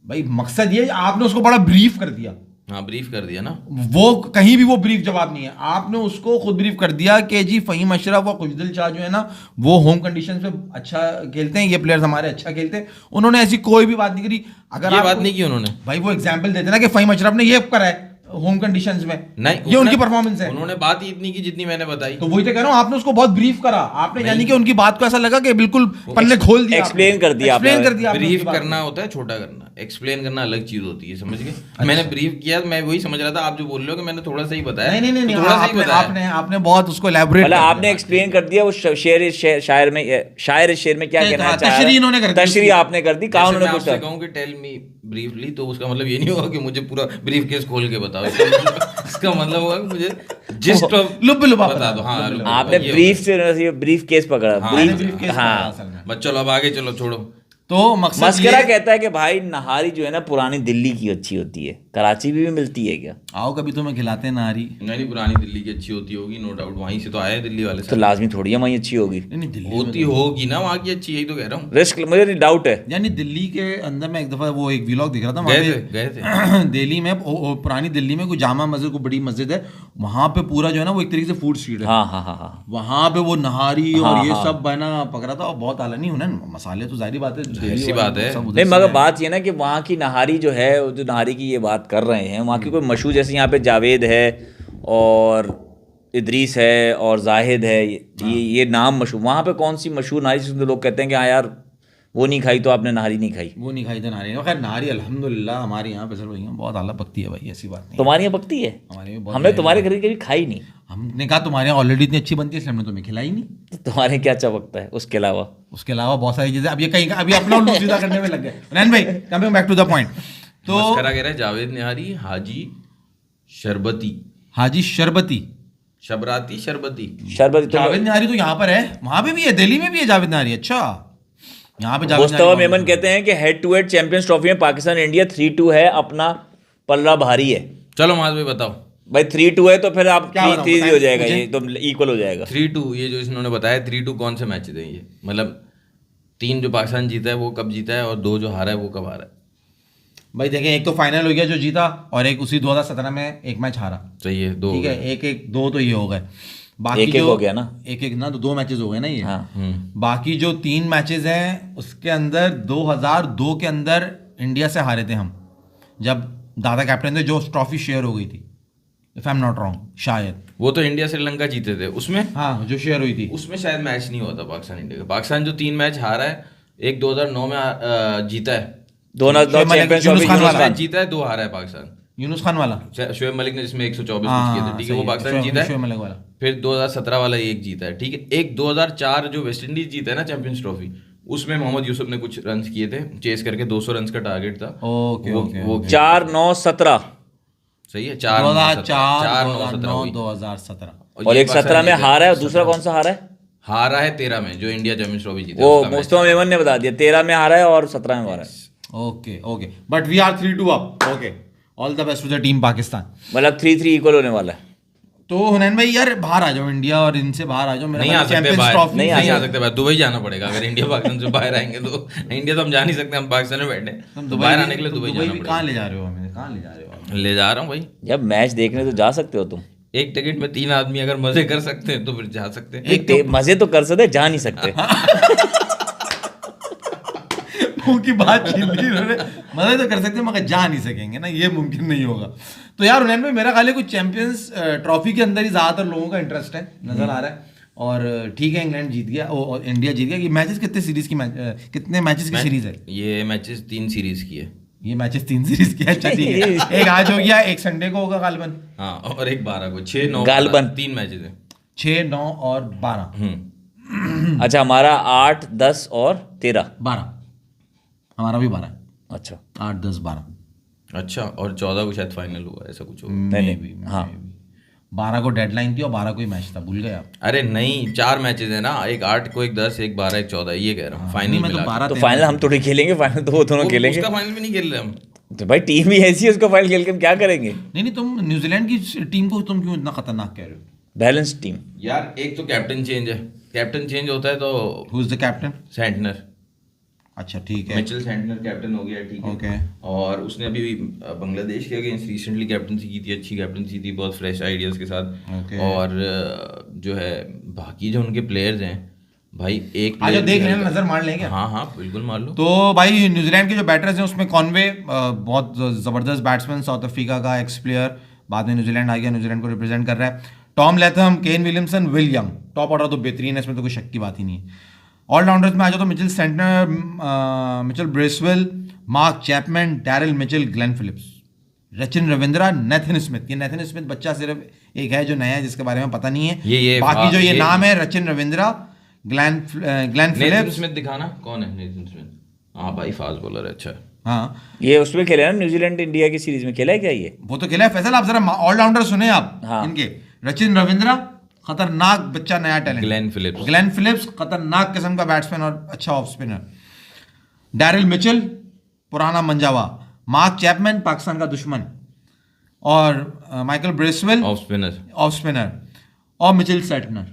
[SPEAKER 1] भाई मकसद ये, आपने उसको बड़ा ब्रीफ कर दिया।
[SPEAKER 3] हाँ, ब्रीफ कर दिया ना।
[SPEAKER 1] वो कहीं भी वो ब्रीफ जवाब नहीं है, आपने उसको खुद ब्रीफ कर दिया कि जी फ़हीम अशरफ और खुशदिल शाह जो है ना वो होम कंडीशन पे अच्छा खेलते हैं, ये प्लेयर्स हमारे अच्छा खेलते हैं। उन्होंने ऐसी कोई भी बात नहीं करी। अगर
[SPEAKER 3] ये
[SPEAKER 1] आप
[SPEAKER 3] बात नहीं की उन्होंने।
[SPEAKER 1] भाई वो एग्जाम्पल देते ना कि फ़हीम अशरफ ने ये करा है होम कंडीशंस में,
[SPEAKER 3] नहीं,
[SPEAKER 1] ये उनकी परफॉर्मेंस है।
[SPEAKER 3] उन्होंने बात ही इतनी की जितनी मैंने बताई।
[SPEAKER 1] तो वही तो कह रहा हूँ, आपने उसको बहुत ब्रीफ करा, आपने यानी कि उनकी बात को ऐसा लगा कि बिल्कुल पल्ले खोल दिया,
[SPEAKER 2] एक्सप्लेन कर दिया आपने।
[SPEAKER 1] एक्सप्लेन कर दिया आपने
[SPEAKER 3] ब्रीफ
[SPEAKER 1] उसकी बात
[SPEAKER 3] करना होता है छोटा करना, एक्सप्लेन करना अलग चीज होती है, समझ गए? मैंने ब्रीफ किया, मैं वही समझ रहा था आप जो बोल रहे हो कि मैंने थोड़ा सा ही बताया।
[SPEAKER 1] नहीं नहीं नहीं,
[SPEAKER 3] तो थोड़ा सा ही
[SPEAKER 1] आपने
[SPEAKER 3] बताया।
[SPEAKER 1] आपने आपने बहुत उसको एलैबोरेट
[SPEAKER 2] मतलब आपने एक्सप्लेन कर दिया। वो शेर शायर में क्या कहना चाह
[SPEAKER 1] तशरीह इन्होंने कर दी।
[SPEAKER 2] तशरीह आपने कर दी। कहा
[SPEAKER 3] जैसे मैं
[SPEAKER 2] उन्होंने
[SPEAKER 3] आपसे
[SPEAKER 2] कुछ
[SPEAKER 3] कहूं कि टेल मी ब्रीफली, तो उसका मतलब ये नहीं होगा कि मुझे पूरा ब्रीफ केस खोल के बताओ। इसका मतलब होगा कि मुझे जिस्ट
[SPEAKER 1] लुब-लुबा
[SPEAKER 3] बता दो। हाँ,
[SPEAKER 2] आपने
[SPEAKER 3] ये
[SPEAKER 2] ब्रीफ केस पकड़ा।
[SPEAKER 1] मैंने
[SPEAKER 2] ब्रीफ
[SPEAKER 1] brief case
[SPEAKER 2] हाँ।
[SPEAKER 1] पकड़ा असल में।
[SPEAKER 3] बस चलो अब आगे चलो, छोड़ो।
[SPEAKER 1] तो मकसद
[SPEAKER 2] मस्करा
[SPEAKER 1] ये,
[SPEAKER 2] कहता है कि भाई नहारी जो है ना पुरानी दिल्ली की अच्छी होती है। कराची भी मिलती है क्या?
[SPEAKER 1] आओ कभी तुम्हें खिलाते हैं नारी।
[SPEAKER 3] नहीं, पुरानी दिल्ली की अच्छी होती होगी, नो डाउट, वहीं से तो आए हैं दिल्ली वाले
[SPEAKER 2] तो
[SPEAKER 3] सब।
[SPEAKER 2] लाजमी थोड़ी है वहीं अच्छी होगी,
[SPEAKER 1] नहीं दिल्ली
[SPEAKER 3] होती होगी ना वहाँ की अच्छी, यही तो कह रहा हूँ।
[SPEAKER 2] रिस्क मुझे नहीं डाउट है।
[SPEAKER 1] यानी दिल्ली के अंदर में एक दफ़ा वो एक व्लॉग दिख रहा था,
[SPEAKER 3] गए थे
[SPEAKER 1] दिल्ली में पुरानी दिल्ली में कोई जामा मस्जिद, को बड़ी मस्जिद है वहाँ पे, पूरा जो है ना वो एक तरीके से फूड स्ट्रीट है।
[SPEAKER 2] हाँ हाँ हाँ हाँ,
[SPEAKER 1] वहाँ पे वो नहारी और
[SPEAKER 2] हाँ,
[SPEAKER 1] ये
[SPEAKER 2] हाँ।
[SPEAKER 1] सब बना पकड़ा था, और बहुत आला नहीं होना मसाले तो जाहिर बात है दिल्ली
[SPEAKER 3] ऐसी
[SPEAKER 1] वाले
[SPEAKER 3] बात है।
[SPEAKER 1] सब उधर
[SPEAKER 2] नहीं
[SPEAKER 1] से
[SPEAKER 2] मगर
[SPEAKER 1] हैं।
[SPEAKER 2] बात ये ना कि वहाँ की नहारी जो है, जो नहारी की ये बात कर रहे हैं, वहाँ की कोई मशहूर, जैसे यहाँ पे जावेद है और इदरीस है और जाहिद है, ये नाम मशहूर। वहाँ पे कौन सी मशहूर नहारी जिसमें लोग कहते हैं कि हाँ यार वो नहीं खाई तो आपने नहारी नहीं खाई?
[SPEAKER 1] वो नहीं खाई था नारी। खैर नारी अल्हम्दुलिल्लाह हमारे यहाँ फैसल भैया बहुत आला पकती है भाई, ऐसी बात नहीं।
[SPEAKER 2] तुम्हारी यहाँ पकती है?
[SPEAKER 1] हमारे में बहुत
[SPEAKER 2] हमने तुम्हारे घर की कभी खाई नहीं।
[SPEAKER 1] हमने कहा तुम्हारे यहाँ ऑलरेडी इतनी अच्छी बनती है, इसलिए हमने तुम्हें खिलाई नहीं।
[SPEAKER 2] तो तुम्हारे क्या चपकता है उसके अलावा?
[SPEAKER 1] उसके अलावा बहुत सारी चीजें, अब ये कहीं अभी अपना उल्लू सीधा करने में लग गए। रैन भाई coming back to the point, तो
[SPEAKER 3] मस्करा कह रहा है जावेद निहारी, हाजी शरबती,
[SPEAKER 1] हाजी शरबती,
[SPEAKER 3] शबराती शरबती।
[SPEAKER 2] शरबत तो
[SPEAKER 1] जावेद निहारी तो यहाँ पर है, वहां पे भी है, दिल्ली में भी है जावेद निहारी। अच्छा यहाँ पे जावेद
[SPEAKER 2] मुस्तफा
[SPEAKER 1] निहारी
[SPEAKER 2] मेमन कहते हैं कि head to head Champions Trophy में पाकिस्तान इंडिया 3-2 है, अपना पल्ला भारी है।
[SPEAKER 3] चलो माज भाई बताओ।
[SPEAKER 2] भाई 3-2 है तो फिर आप
[SPEAKER 1] क्या बताऊं,
[SPEAKER 2] 3-3 हो
[SPEAKER 1] बताएं
[SPEAKER 2] जाएगा,
[SPEAKER 1] मुझे?
[SPEAKER 2] ये तो इक्वल हो जाएगा।
[SPEAKER 3] 3-2 ये जो इन्होंने बताया, 3-2 कौन से मैच थे ये? मतलब 3 जो पाकिस्तान जीता है वो कब जीता है, और 2 जो हारा है वो कब हारा है?
[SPEAKER 1] भाई देखें, एक तो फाइनल हो गया जो जीता, और एक उसी 2017 में एक मैच हारा।
[SPEAKER 3] सही है, 2
[SPEAKER 1] ठीक है, एक एक दो तो ये हो गए, बाकी
[SPEAKER 2] एक-एक
[SPEAKER 1] जो
[SPEAKER 2] हो गया ना?
[SPEAKER 1] एक एक ना, तो 2 मैचेस हो गए ना ये।
[SPEAKER 2] हाँ।
[SPEAKER 1] बाकी जो 3 मैचेस हैं उसके अंदर 2002 के अंदर इंडिया से हारे थे हम, जब दादा कैप्टन थे, जो ट्रॉफी शेयर हो गई थी, if I am not wrong, शायद।
[SPEAKER 3] वो तो इंडिया श्रीलंका जीते थे उसमें।
[SPEAKER 1] हाँ जो शेयर हुई थी
[SPEAKER 3] उसमें शायद मैच नहीं हुआ था पाकिस्तान इंडिया का। पाकिस्तान जो 3 मैच हारा है, एक 2009 में जीता है,
[SPEAKER 2] 2009 चैंपियंस
[SPEAKER 1] यूनुस खान
[SPEAKER 2] ट्रॉफी
[SPEAKER 1] वाला।
[SPEAKER 3] मैच जीता है, 2 हारा है पाकिस्तान।
[SPEAKER 1] यूनुस खान वाला।
[SPEAKER 3] शोएब मलिक ने जिसमें 124
[SPEAKER 1] हाँ,
[SPEAKER 3] किए थे, ठीक है, वो
[SPEAKER 1] सही
[SPEAKER 3] पाकिस्तान
[SPEAKER 1] शोएब-
[SPEAKER 3] जीता
[SPEAKER 1] शोएब
[SPEAKER 3] है।
[SPEAKER 1] मलिक वाला।
[SPEAKER 3] फिर 2017 वाला एक जीता है, ठीक है। एक 2004 जो वेस्ट इंडीज जीता है ना चैंपियंस ट्रॉफी, उसमें मोहम्मद यूसुफ ने कुछ रन किए थे, चेस करके 200 रन का टारगेट था।
[SPEAKER 1] Okay okay.
[SPEAKER 3] वो
[SPEAKER 2] 4-9-17
[SPEAKER 3] सही है,
[SPEAKER 1] 2004
[SPEAKER 3] 4-9-17
[SPEAKER 1] 2017।
[SPEAKER 2] और एक 17 में हारा है, और दूसरा कौन सा हारा है?
[SPEAKER 3] हारा है 13 में, जो इंडिया चैंपियंस ट्रॉफी जीता है
[SPEAKER 2] वो
[SPEAKER 3] उसका मैच।
[SPEAKER 2] मुस्तफा मेमन ने बता दिया, 13 में हारा है और 17 में हारा है।
[SPEAKER 1] Okay okay, but we are 3-2 अप। Okay, all the best to the team Pakistan.
[SPEAKER 2] मतलब 3-3 इक्वल होने वाला है।
[SPEAKER 1] तो हुनैन भाई यार बाहर आ जाओ, इंडिया और इनसे बाहर आ जाओ। मेरा
[SPEAKER 3] नहीं आ सकते
[SPEAKER 1] चैंपियंस
[SPEAKER 3] बाहर,
[SPEAKER 1] ट्रॉफी
[SPEAKER 3] नहीं आ सकते बाहर, दुबई जाना पड़ेगा अगर इंडिया पाकिस्तान से बाहर आएंगे तो। इंडिया तो हम जा नहीं सकते, हम पाकिस्तान में बैठे हैं, तो बाहर आने के लिए दुबई जाना
[SPEAKER 1] कहाँ ले जा रहे हो हमें, कहाँ ले जा रहे हो आप?
[SPEAKER 3] पड़ेगा। ले जा रहा हूँ भाई,
[SPEAKER 2] जब मैच देखने तो जा सकते हो तुम,
[SPEAKER 3] एक टिकट में 3 आदमी अगर मजे कर सकते हैं तो फिर जा सकते हैं।
[SPEAKER 2] एक मजे तो कर सकते, जा नहीं सकते।
[SPEAKER 1] मुंह की बात छीन ली इन्होंने। मजे तो कर सकते हैं मगर जा नहीं सकेंगे ना, ये मुमकिन नहीं होगा। तो यार हुनैन भाई मेरा ख्याल है कुछ चैंपियंस ट्रॉफी के अंदर ही ज्यादातर लोगों का इंटरेस्ट है, नजर आ रहा है। और ठीक है, इंग्लैंड जीत गया और इंडिया जीत गया। ये मैचेस कितने सीरीज की कितने मैचेस की सीरीज है?
[SPEAKER 3] ये मैचेस 3 सीरीज की है।
[SPEAKER 1] ये मैचेस 3 सीरीज की है। अच्छा ठीक है, एक आज हो गया, एक संडे को होगा गालबन।
[SPEAKER 3] हाँ, और एक 12 को, 6, 9
[SPEAKER 2] गालबन।
[SPEAKER 3] 3 मैचेस हैं।
[SPEAKER 1] 6, 9 और 12।
[SPEAKER 2] अच्छा, हमारा 8, 10 और 13।
[SPEAKER 1] 12 हमारा भी 12।
[SPEAKER 2] अच्छा
[SPEAKER 1] 8, 10, 12।
[SPEAKER 3] अच्छा, और 14 को शायद फाइनल हुआ, ऐसा कुछ होगा।
[SPEAKER 2] नहीं, हाँ।
[SPEAKER 1] 12 को डेडलाइन थी और 12 को ही मैच था, भूल गए आप?
[SPEAKER 3] अरे नहीं, 4 मैचेस है ना, एक 8 को, एक 10, एक 12, एक 14, ये कह रहा हूँ फाइनल
[SPEAKER 1] मैं तो
[SPEAKER 3] मिला के।
[SPEAKER 1] 12
[SPEAKER 2] तो फाइनल हम थोड़ी खेलेंगे, फाइनल तो वो दोनों खेलेंगे।
[SPEAKER 3] उसका फाइनल भी नहीं खेल रहे हम।
[SPEAKER 2] तो भाई टीम ही ऐसी है, उसका फाइनल खेल के हम क्या करेंगे?
[SPEAKER 1] नहीं तुम न्यूजीलैंड की टीम को तुम क्यों इतना खतरनाक कह रहे हो?
[SPEAKER 2] Balance team.
[SPEAKER 3] यार एक तो कैप्टन चेंज है, कैप्टन चेंज होता है तो
[SPEAKER 1] who is the captain?
[SPEAKER 3] Santner,
[SPEAKER 1] अच्छा ठीक है।
[SPEAKER 3] मिचेल सेंटनर कैप्टन हो गया, ठीक है।
[SPEAKER 1] ओके।
[SPEAKER 3] और उसने अभी बांग्लादेश के अगेंस्ट रिसेंटली कैप्टनसी की थी, अच्छी कैप्टनसी थी, बहुत फ्रेश आइडियाज के साथ।
[SPEAKER 1] ओके।
[SPEAKER 3] और जो है बाकी जो उनके प्लेयर्स हैं भाई, एक
[SPEAKER 1] आज
[SPEAKER 3] player
[SPEAKER 1] देख
[SPEAKER 3] भी
[SPEAKER 1] लेना,
[SPEAKER 3] है-
[SPEAKER 1] नजर मार लेंगे।
[SPEAKER 3] हाँ हाँ बिल्कुल मार लो।
[SPEAKER 1] तो भाई न्यूजीलैंड के जो बैटर्स हैं उसमें कॉनवे बहुत जबरदस्त बैट्समैन, साउथ अफ्रीका का एक्स प्लेयर, बाद में न्यूजीलैंड आ गया, न्यूजीलैंड को रिप्रेजेंट कर रहा है। Tom Latham, Kane Williamson, will young, top order तो बेहतरीन है, इसमें तो कोई शक की बात ही नहीं है। ऑलराउंडर्स में आ जाओ तो Mitchell Santner, Mitchell Bracewell, mark Chapman, Daryl Mitchell, Glenn Phillips, Rachin Ravindra, Nathan Smith. ये नेथन स्मिथ बच्चा सिर्फ एक है जो नया है, जिसके बारे में पता नहीं है।
[SPEAKER 3] ये
[SPEAKER 1] बाकी जो ये नाम है, Rachin Ravindra, Glenn
[SPEAKER 3] Nathan
[SPEAKER 1] Phillips.
[SPEAKER 3] Smith दिखाना, कौन है नेथन स्मिथ? हाँ भाई, फास्ट बॉलर है, अच्छा है।
[SPEAKER 1] हाँ
[SPEAKER 2] ये उसमें खेला है ना, न्यूजीलैंड इंडिया की सीरीज में खेला है क्या ये?
[SPEAKER 1] वो तो खेला है। फैसल आप जरा ऑलराउंडर सुने आप।
[SPEAKER 2] हाँ।
[SPEAKER 1] इनके रचिन रविंद्रा, खतरनाक बच्चा, नया टैलेंट। ग्लेन फिलिप्स खतरनाक किस्म का बैट्समैन और अच्छा ऑफ स्पिनर। डैरिल मिचेल पुराना मंजावा। मार्क चैपमैन पाकिस्तान का दुश्मन, और Michael Bracewell
[SPEAKER 3] off spinner.
[SPEAKER 1] Off spinner, और मिचेल सेटनर।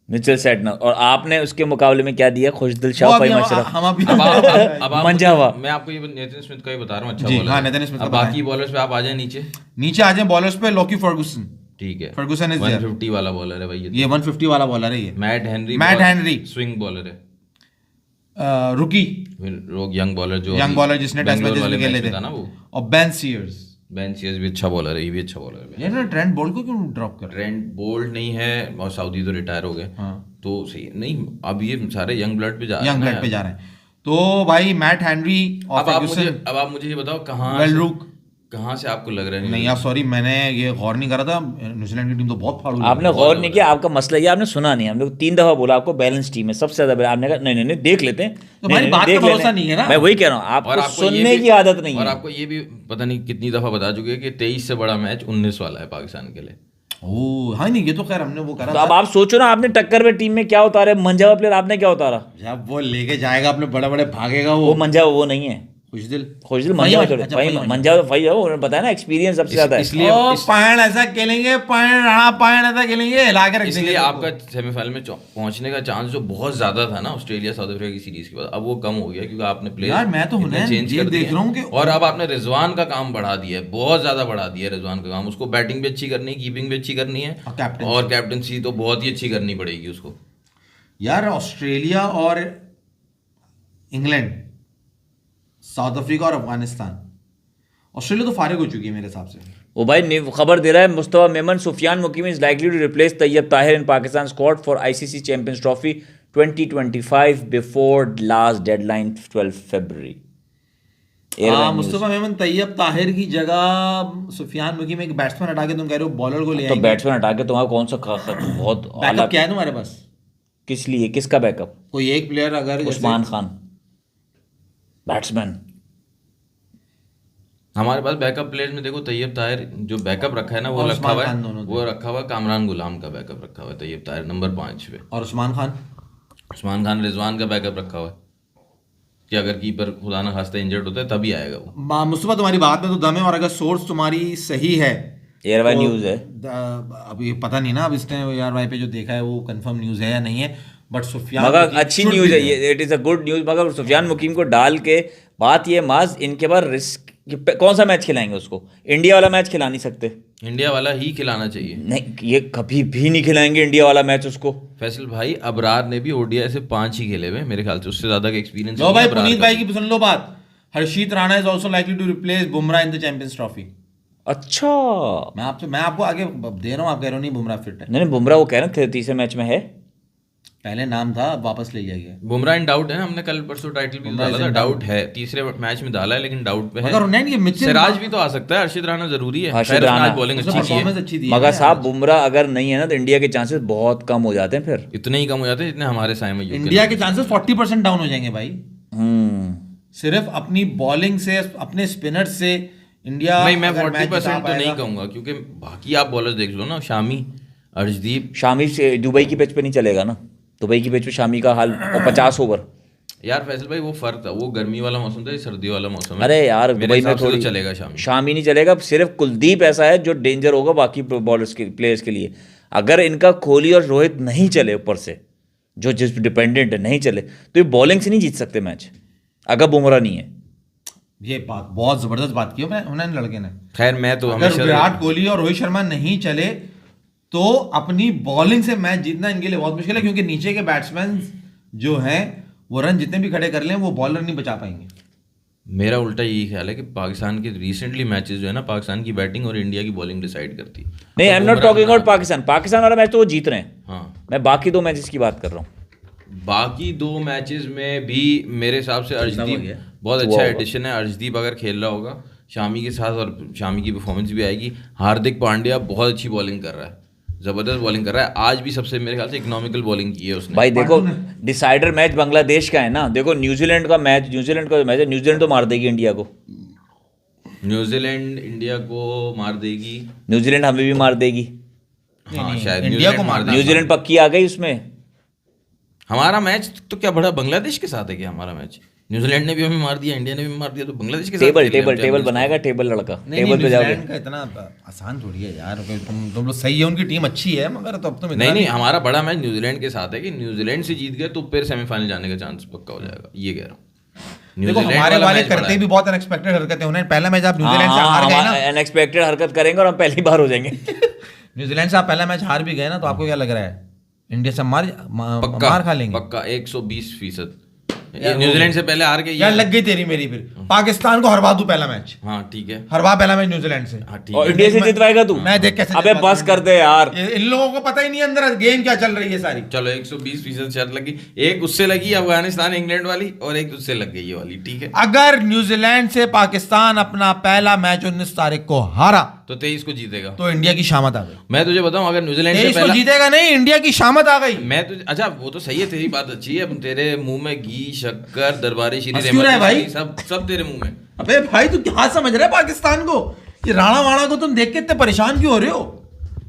[SPEAKER 2] मिचेल सेटनर। और आपने उसके मुकाबले में क्या दिया? खुशदिल
[SPEAKER 1] वो
[SPEAKER 2] शाह,
[SPEAKER 1] अभी
[SPEAKER 2] फहीम
[SPEAKER 1] हम
[SPEAKER 2] अशरफ।
[SPEAKER 1] हम अभी
[SPEAKER 3] अब आप
[SPEAKER 2] मंजावा।
[SPEAKER 3] मैं आपको ये नेथन स्मिथ का ही बता रहा हूँ, अच्छा
[SPEAKER 1] जी,
[SPEAKER 3] बॉलर
[SPEAKER 1] हाँ,
[SPEAKER 3] है।
[SPEAKER 1] नेथन स्मिथ का
[SPEAKER 3] अब
[SPEAKER 1] बताएं।
[SPEAKER 3] बाकी बॉलर्स पे आप आ जाए नीचे।
[SPEAKER 1] नीचे आ जाए बॉलर्स पे, लॉकी फर्गुसन।
[SPEAKER 3] ठीक है,
[SPEAKER 1] फर्गुसन इज
[SPEAKER 3] 150 वाला बॉलर है भाई
[SPEAKER 1] ये 150 वाला बॉलर है ये।
[SPEAKER 3] Matt Henry.
[SPEAKER 1] Matt Henry
[SPEAKER 3] swing bowler है,
[SPEAKER 1] रुकी
[SPEAKER 3] रोग यंग बॉलर जो
[SPEAKER 1] यंग बॉलर जिसने टेस्ट
[SPEAKER 3] बेंगलोर
[SPEAKER 1] मैचेस
[SPEAKER 3] वाले
[SPEAKER 1] भी खेले
[SPEAKER 3] मैच में
[SPEAKER 1] थे
[SPEAKER 3] था ना वो।
[SPEAKER 1] और बेन सीयर्स।
[SPEAKER 3] बेन सीयर्स भी अच्छा बॉलर है, ये भी अच्छा बॉलर है।
[SPEAKER 1] ये ना ट्रेंट बोल्ट को क्यों ड्रॉप कर रहे
[SPEAKER 3] ट्रेंट बोल्ट नहीं है, और सऊदी तो रिटायर हो गए।
[SPEAKER 1] हाँ।
[SPEAKER 3] तो सही नहीं, अब ये सारे यंग ब्लड पे जा
[SPEAKER 1] हैं?
[SPEAKER 3] रहे हैं
[SPEAKER 1] यंग
[SPEAKER 3] ना
[SPEAKER 1] ब्लड पे
[SPEAKER 3] यार।
[SPEAKER 1] जा रहे हैं। तो भाई मैट हेनरी और फर्गुसन,
[SPEAKER 3] अब आप मुझे ये बताओ कहाँ से आपको लग रहा है?
[SPEAKER 1] नहीं यार सॉरी, मैंने ये गौर नहीं करा था, न्यूजीलैंड की टीम तो बहुत फाड़ू
[SPEAKER 2] आपने गौर नहीं किया, आपका मसला ये आपने सुना नहीं। हम लोग 3 दफा बोला आपको बैलेंस टीम है, सबसे ज्यादा बैलेंस। आपने कहा नहीं देख लेते हैं।
[SPEAKER 1] तो हमारी बात का भरोसा नहीं है ना।
[SPEAKER 2] मैं वही कह रहा हूँ,
[SPEAKER 3] और
[SPEAKER 2] आपको
[SPEAKER 3] आपको ये
[SPEAKER 2] सुनने
[SPEAKER 3] भी-
[SPEAKER 2] की आदत नहीं
[SPEAKER 3] और
[SPEAKER 2] है।
[SPEAKER 3] आपको ये भी पता नहीं कितनी दफा बता चुके हैं कि 23 से बड़ा मैच 19 वाला है पाकिस्तान के लिए।
[SPEAKER 1] ओह हाँ, नहीं ये तो खैर हमने वो करा
[SPEAKER 2] तो अब आप सोचो ना, आपने टक्कर पे टीम में क्या उतारा? मंजावा प्लेयर आपने क्या उतारा?
[SPEAKER 1] जब वो लेके जाएगा अपने बड़े बड़े भागेगा
[SPEAKER 2] वो मंजावा वो नहीं है,
[SPEAKER 1] खुशदिल
[SPEAKER 2] खुशदिल मंजावा थोड़े।
[SPEAKER 1] अच्छा,
[SPEAKER 2] भाई मंजावा भाई है, उन्होंने बताया ना एक्सपीरियंस सबसे ज्यादा है।
[SPEAKER 3] इसलिए
[SPEAKER 1] पायण ऐसा खेलेंगे, पायण ऐसा खेलेंगे, हिला के रख
[SPEAKER 3] इसलिए
[SPEAKER 1] देंगे
[SPEAKER 3] आपका सेमीफाइनल में पहुंचने का चांस जो बहुत ज्यादा था ना ऑस्ट्रेलिया साउथ अफ्रीका की सीरीज के बाद, अब वो कम हो गया क्योंकि आपने प्लेयर
[SPEAKER 1] यार, मैं तो हुनैन
[SPEAKER 3] चेंज
[SPEAKER 1] ये
[SPEAKER 3] कर
[SPEAKER 1] देख
[SPEAKER 3] दिए
[SPEAKER 1] रहा हूँ कि-
[SPEAKER 3] और अब आपने रिजवान का काम बढ़ा दिया है, बहुत ज्यादा बढ़ा दिया है रिजवान का काम। उसको बैटिंग भी अच्छी करनी है, कीपिंग भी अच्छी करनी है, और कैप्टनसी तो बहुत ही अच्छी करनी पड़ेगी उसको।
[SPEAKER 1] यार ऑस्ट्रेलिया और इंग्लैंड, साउथ अफ्रीका और अफगानिस्तान, ऑस्ट्रेलिया तो फारिग हो चुकी है मेरे हिसाब से।
[SPEAKER 2] वो भाई खबर दे रहा है Mustafa Memon, Sufiyan Muqeem is likely to replace Tayyab Tahir in Pakistan squad for ICC Champions Trophy 2025 before last deadline 12 February.
[SPEAKER 1] Mustafa Memon Tayyab Tahir की जगह सुफियान मुकीम एक बैट्समैन हटा के तुम कह रहे हो बॉलर को ले
[SPEAKER 2] तो
[SPEAKER 1] आएंगे।
[SPEAKER 2] बैट्समैन हटा के तुम्हारा कौन सा बहुत
[SPEAKER 1] बैकअप क्या है तुम्हारे पास?
[SPEAKER 2] किस लिए? किसका बैकअप?
[SPEAKER 1] कोई एक प्लेयर अगर
[SPEAKER 2] उस्मान खान बैट्समैन।
[SPEAKER 3] हमारे पास बैकअप प्लेयर्स में देखो, तैयब ताहिर जो बैकअप रखा है ना वो
[SPEAKER 1] और
[SPEAKER 3] रखा हुआ
[SPEAKER 1] उस्मान खान
[SPEAKER 3] है,
[SPEAKER 1] दोनों
[SPEAKER 3] वो रखा हुआ है कामरान गुलाम का बैकअप रखा हुआ है तैयब ताहिर नंबर 5 पे।
[SPEAKER 1] और उस्मान खान
[SPEAKER 3] रिजवान का बैकअप रखा हुआ है कि अगर कीपर खुदा ना खास्ता इंजर्ड होता है तभी आएगा वो।
[SPEAKER 1] मुस्तफा तुम्हारी बात में तो दम है, और अगर सोर्स तुम्हारी सही है,
[SPEAKER 2] एयरवाई न्यूज है।
[SPEAKER 1] अभी पता नहीं ना, अब इसने एयरवाई पे जो देखा है वो कंफर्म न्यूज है या नहीं है, बट सुफियान
[SPEAKER 2] मगर
[SPEAKER 1] मुकीम
[SPEAKER 2] अच्छी
[SPEAKER 1] should
[SPEAKER 2] न्यूज
[SPEAKER 1] be
[SPEAKER 2] है
[SPEAKER 1] there।
[SPEAKER 2] ये, it is a good news. मगर सुफियान मुकीम को डाल के बात ये माज इनके पास रिस्क, कौन सा मैच खिलाएंगे उसको? इंडिया वाला मैच खिला नहीं सकते।
[SPEAKER 3] इंडिया वाला ही खिलाना चाहिए।
[SPEAKER 2] नहीं, ये कभी भी नहीं खिलाएंगे इंडिया वाला मैच उसको।
[SPEAKER 3] फैसल भाई अबरार ने भी ओडीआई से 5 ही खेले हुए मेरे ख्याल से, उससे ज्यादा का एक्सपीरियंस
[SPEAKER 1] लो भाई, पुनीत भाई की सुन लो बात। Harshit Rana is also likely to replace Bumrah in the Champions Trophy.
[SPEAKER 2] अच्छा,
[SPEAKER 1] मैं आपको आगे दे रहा हूँ, आप कह रहे हो नहीं बुमराह फिट है।
[SPEAKER 2] नहीं बुमराह वो कह रहे थे तीसरे मैच में है,
[SPEAKER 1] पहले नाम था, वापस ले लिया गया।
[SPEAKER 3] बुमराह इन डाउट है ना, हमने कल परसों टाइटल भी डाला था, डाउट है, तीसरे मैच में डाला है लेकिन डाउट पे है।
[SPEAKER 1] मगर हुनैन ये मिचेल
[SPEAKER 3] सिराज भी तो आ सकता है, हर्षित राणा जरूरी है।
[SPEAKER 2] हर्षित
[SPEAKER 3] खैर उसने
[SPEAKER 2] राणा
[SPEAKER 3] आज बॉलिंग अच्छी की है,
[SPEAKER 1] परफॉर्मेंस अच्छी दी है
[SPEAKER 2] मगर
[SPEAKER 1] ना
[SPEAKER 2] साहब
[SPEAKER 1] आज।
[SPEAKER 2] बुमराह अगर नहीं है ना तो इंडिया के चांसेस बहुत कम हो जाते हैं फिर।
[SPEAKER 3] इतने ही कम हो जाते हैं जितने हमारे साइम में
[SPEAKER 1] इंडिया के चांसेस 40% डाउन हो जाएंगे भाई,
[SPEAKER 2] हम्म,
[SPEAKER 1] सिर्फ अपनी बॉलिंग से, अपने स्पिनर से। इंडिया
[SPEAKER 3] नहीं, मैं
[SPEAKER 1] अगर मैच
[SPEAKER 3] 40%
[SPEAKER 1] जिता
[SPEAKER 3] तो नहीं
[SPEAKER 1] पाएगा-
[SPEAKER 3] कहूंगा क्योंकि बाकी आप बॉलर्स देख लो ना, शामी, अर्शदीप।
[SPEAKER 2] शामी से दुबई की पिच पे नहीं चलेगा ना, दुबई की पिच पे शामी का हाल 50 ओवर।
[SPEAKER 3] यार फैसल भाई वो फर्क था, वो गर्मी वाला मौसम था, ये सर्दी वाला मौसम है।
[SPEAKER 2] अरे यार
[SPEAKER 3] मेरे
[SPEAKER 2] दुबई में
[SPEAKER 3] हिसाब से तो
[SPEAKER 2] थोड़ी
[SPEAKER 3] चलेगा शामी।
[SPEAKER 2] शामी नहीं चलेगा, सिर्फ कुलदीप ऐसा है जो डेंजर होगा बाकी बॉलर्स के प्लेयर्स के लिए। अगर इनका कोहली और रोहित नहीं चले ऊपर से, जो जिस पे डिपेंडेंट है, नहीं चले तो ये बॉलिंग से नहीं जीत सकते मैच अगर बुमराह नहीं है।
[SPEAKER 1] ये बात बहुत जबरदस्त बात की है उन्होंने लड़के ने।
[SPEAKER 3] खैर मैं तो
[SPEAKER 1] अगर
[SPEAKER 3] हमेशा
[SPEAKER 1] विराट कोहली और रोहित शर्मा नहीं चले तो अपनी बॉलिंग से मैच जीतना इनके लिए बहुत मुश्किल है, क्योंकि नीचे के बैट्समैन जो हैं वो रन जितने भी खड़े कर लें वो बॉलर नहीं बचा पाएंगे।
[SPEAKER 3] मेरा उल्टा यही ख्याल है कि पाकिस्तान के रिसेंटली मैचेस जो है ना, पाकिस्तान की बैटिंग और इंडिया की बॉलिंग डिसाइड करती है।
[SPEAKER 2] नहीं, I am not talking about Pakistan. Pakistan वाला मैच तो वो जीत रहे हैं,
[SPEAKER 3] हाँ,
[SPEAKER 2] मैं बाकी 2 मैचेस की बात कर रहा हूँ।
[SPEAKER 3] बाकी 2 मैचेस में भी मेरे हिसाब से अर्शदीप बहुत
[SPEAKER 2] हुआ
[SPEAKER 3] अच्छा
[SPEAKER 2] होगा।
[SPEAKER 3] एडिशन है। अर्शदीप अगर खेल रहा होगा शामी के साथ और शामी की परफॉर्मेंस भी आएगी। हार्दिक पांड्या बहुत अच्छी बॉलिंग कर रहा है, जबरदस्त बॉलिंग कर रहा है। आज भी सबसे मेरे ख्याल से इकोनॉमिकल बॉलिंग की है उसने।
[SPEAKER 2] भाई देखो, डिसाइडर मैच बांग्लादेश का है ना, देखो न्यूजीलैंड का मैच है, न्यूजीलैंड तो मार देगी इंडिया को,
[SPEAKER 3] न्यूजीलैंड इंडिया को मार देगी।
[SPEAKER 2] न्यूजीलैंड हमें भी मार देगी।
[SPEAKER 3] हाँ शायद
[SPEAKER 1] इंडिया को मार देगी।
[SPEAKER 2] न्यूजीलैंड पक्की आ गई उसमें।
[SPEAKER 3] हमारा मैच तो क्या बड़ा बांग्लादेश के साथ है क्या हमारा मैच? न्यूजीलैंड ने भी हमें मार दिया, इंडिया ने भी मार दिया, तो बांग्लादेश के साथ
[SPEAKER 2] टेबल
[SPEAKER 3] खेल रहे
[SPEAKER 2] टेबल
[SPEAKER 3] हैं
[SPEAKER 2] टेबल
[SPEAKER 3] Champions
[SPEAKER 2] बनाएगा, टेबल लड़का,
[SPEAKER 1] नहीं
[SPEAKER 2] टेबल पे जाओगे।
[SPEAKER 1] न्यूजीलैंड का इतना आसान थोड़ी है यार, तुम लोग सही है, उनकी टीम अच्छी है, मगर तो अब तुम
[SPEAKER 3] नहीं नहीं, हमारा बड़ा मैच न्यूजीलैंड के साथ है कि न्यूजीलैंड से जीत गए तो फिर सेमीफाइनल जाने का चांस पक्का हो जाएगा, ये कह रहा हूँ।
[SPEAKER 1] देखो हमारे वाले करते भी बहुत अनएक्सपेक्टेड हरकतें, उन्हें पहला मैच आप न्यूजीलैंड से हार गए ना,
[SPEAKER 2] अनएक्सपेक्टेड हरकत करेंगे और हम पहली बार हो जाएंगे।
[SPEAKER 1] न्यूजीलैंड से आप पहला मैच हार भी गए ना, तो आपको क्या लग रहा है इंडिया से मार खा लेंगे?
[SPEAKER 3] पक्का 120%। न्यूजीलैंड से पहले हार गए
[SPEAKER 1] यार, लग गई तेरी मेरी, फिर पाकिस्तान को हरवा दूं पहला मैच,
[SPEAKER 3] हाँ ठीक है,
[SPEAKER 1] हरवा पहला मैच न्यूजीलैंड से,
[SPEAKER 3] हाँ ठीक
[SPEAKER 2] और
[SPEAKER 3] है।
[SPEAKER 2] इंडिया से जितवाएगा तू?
[SPEAKER 1] मैं देख कैसे
[SPEAKER 2] अबे बस कर दे यार,
[SPEAKER 1] इन लोगों को पता ही नहीं अंदर गेम क्या चल रही है सारी।
[SPEAKER 3] चलो 120% शर्त लगी, एक उससे लगी अफगानिस्तान इंग्लैंड वाली और एक उससे लग गई ये वाली, ठीक है।
[SPEAKER 1] अगर न्यूजीलैंड से पाकिस्तान अपना पहला मैच 19 तारीख को हारा
[SPEAKER 3] तो 23 को जीतेगा।
[SPEAKER 1] तो इंडिया की शामत आ गई।
[SPEAKER 3] मैं तुझे बताऊं, अगर न्यूजीलैंड से
[SPEAKER 1] 23 को
[SPEAKER 3] पहला
[SPEAKER 1] जीतेगा नहीं, इंडिया की शामत आ गई।
[SPEAKER 3] मैं तुझे, अच्छा वो तो सही है, तेरी बात अच्छी है, अब तेरे मुंह में घी शक्कर दरबारी शीरी
[SPEAKER 1] हंस क्यों रहा है भाई?
[SPEAKER 3] सब तेरे मुंह में।
[SPEAKER 1] अबे भाई तू क्या समझ रहा है पाकिस्तान को? ये राणा वाणा को तुम देख के इतने परेशान क्यों हो रहे हो?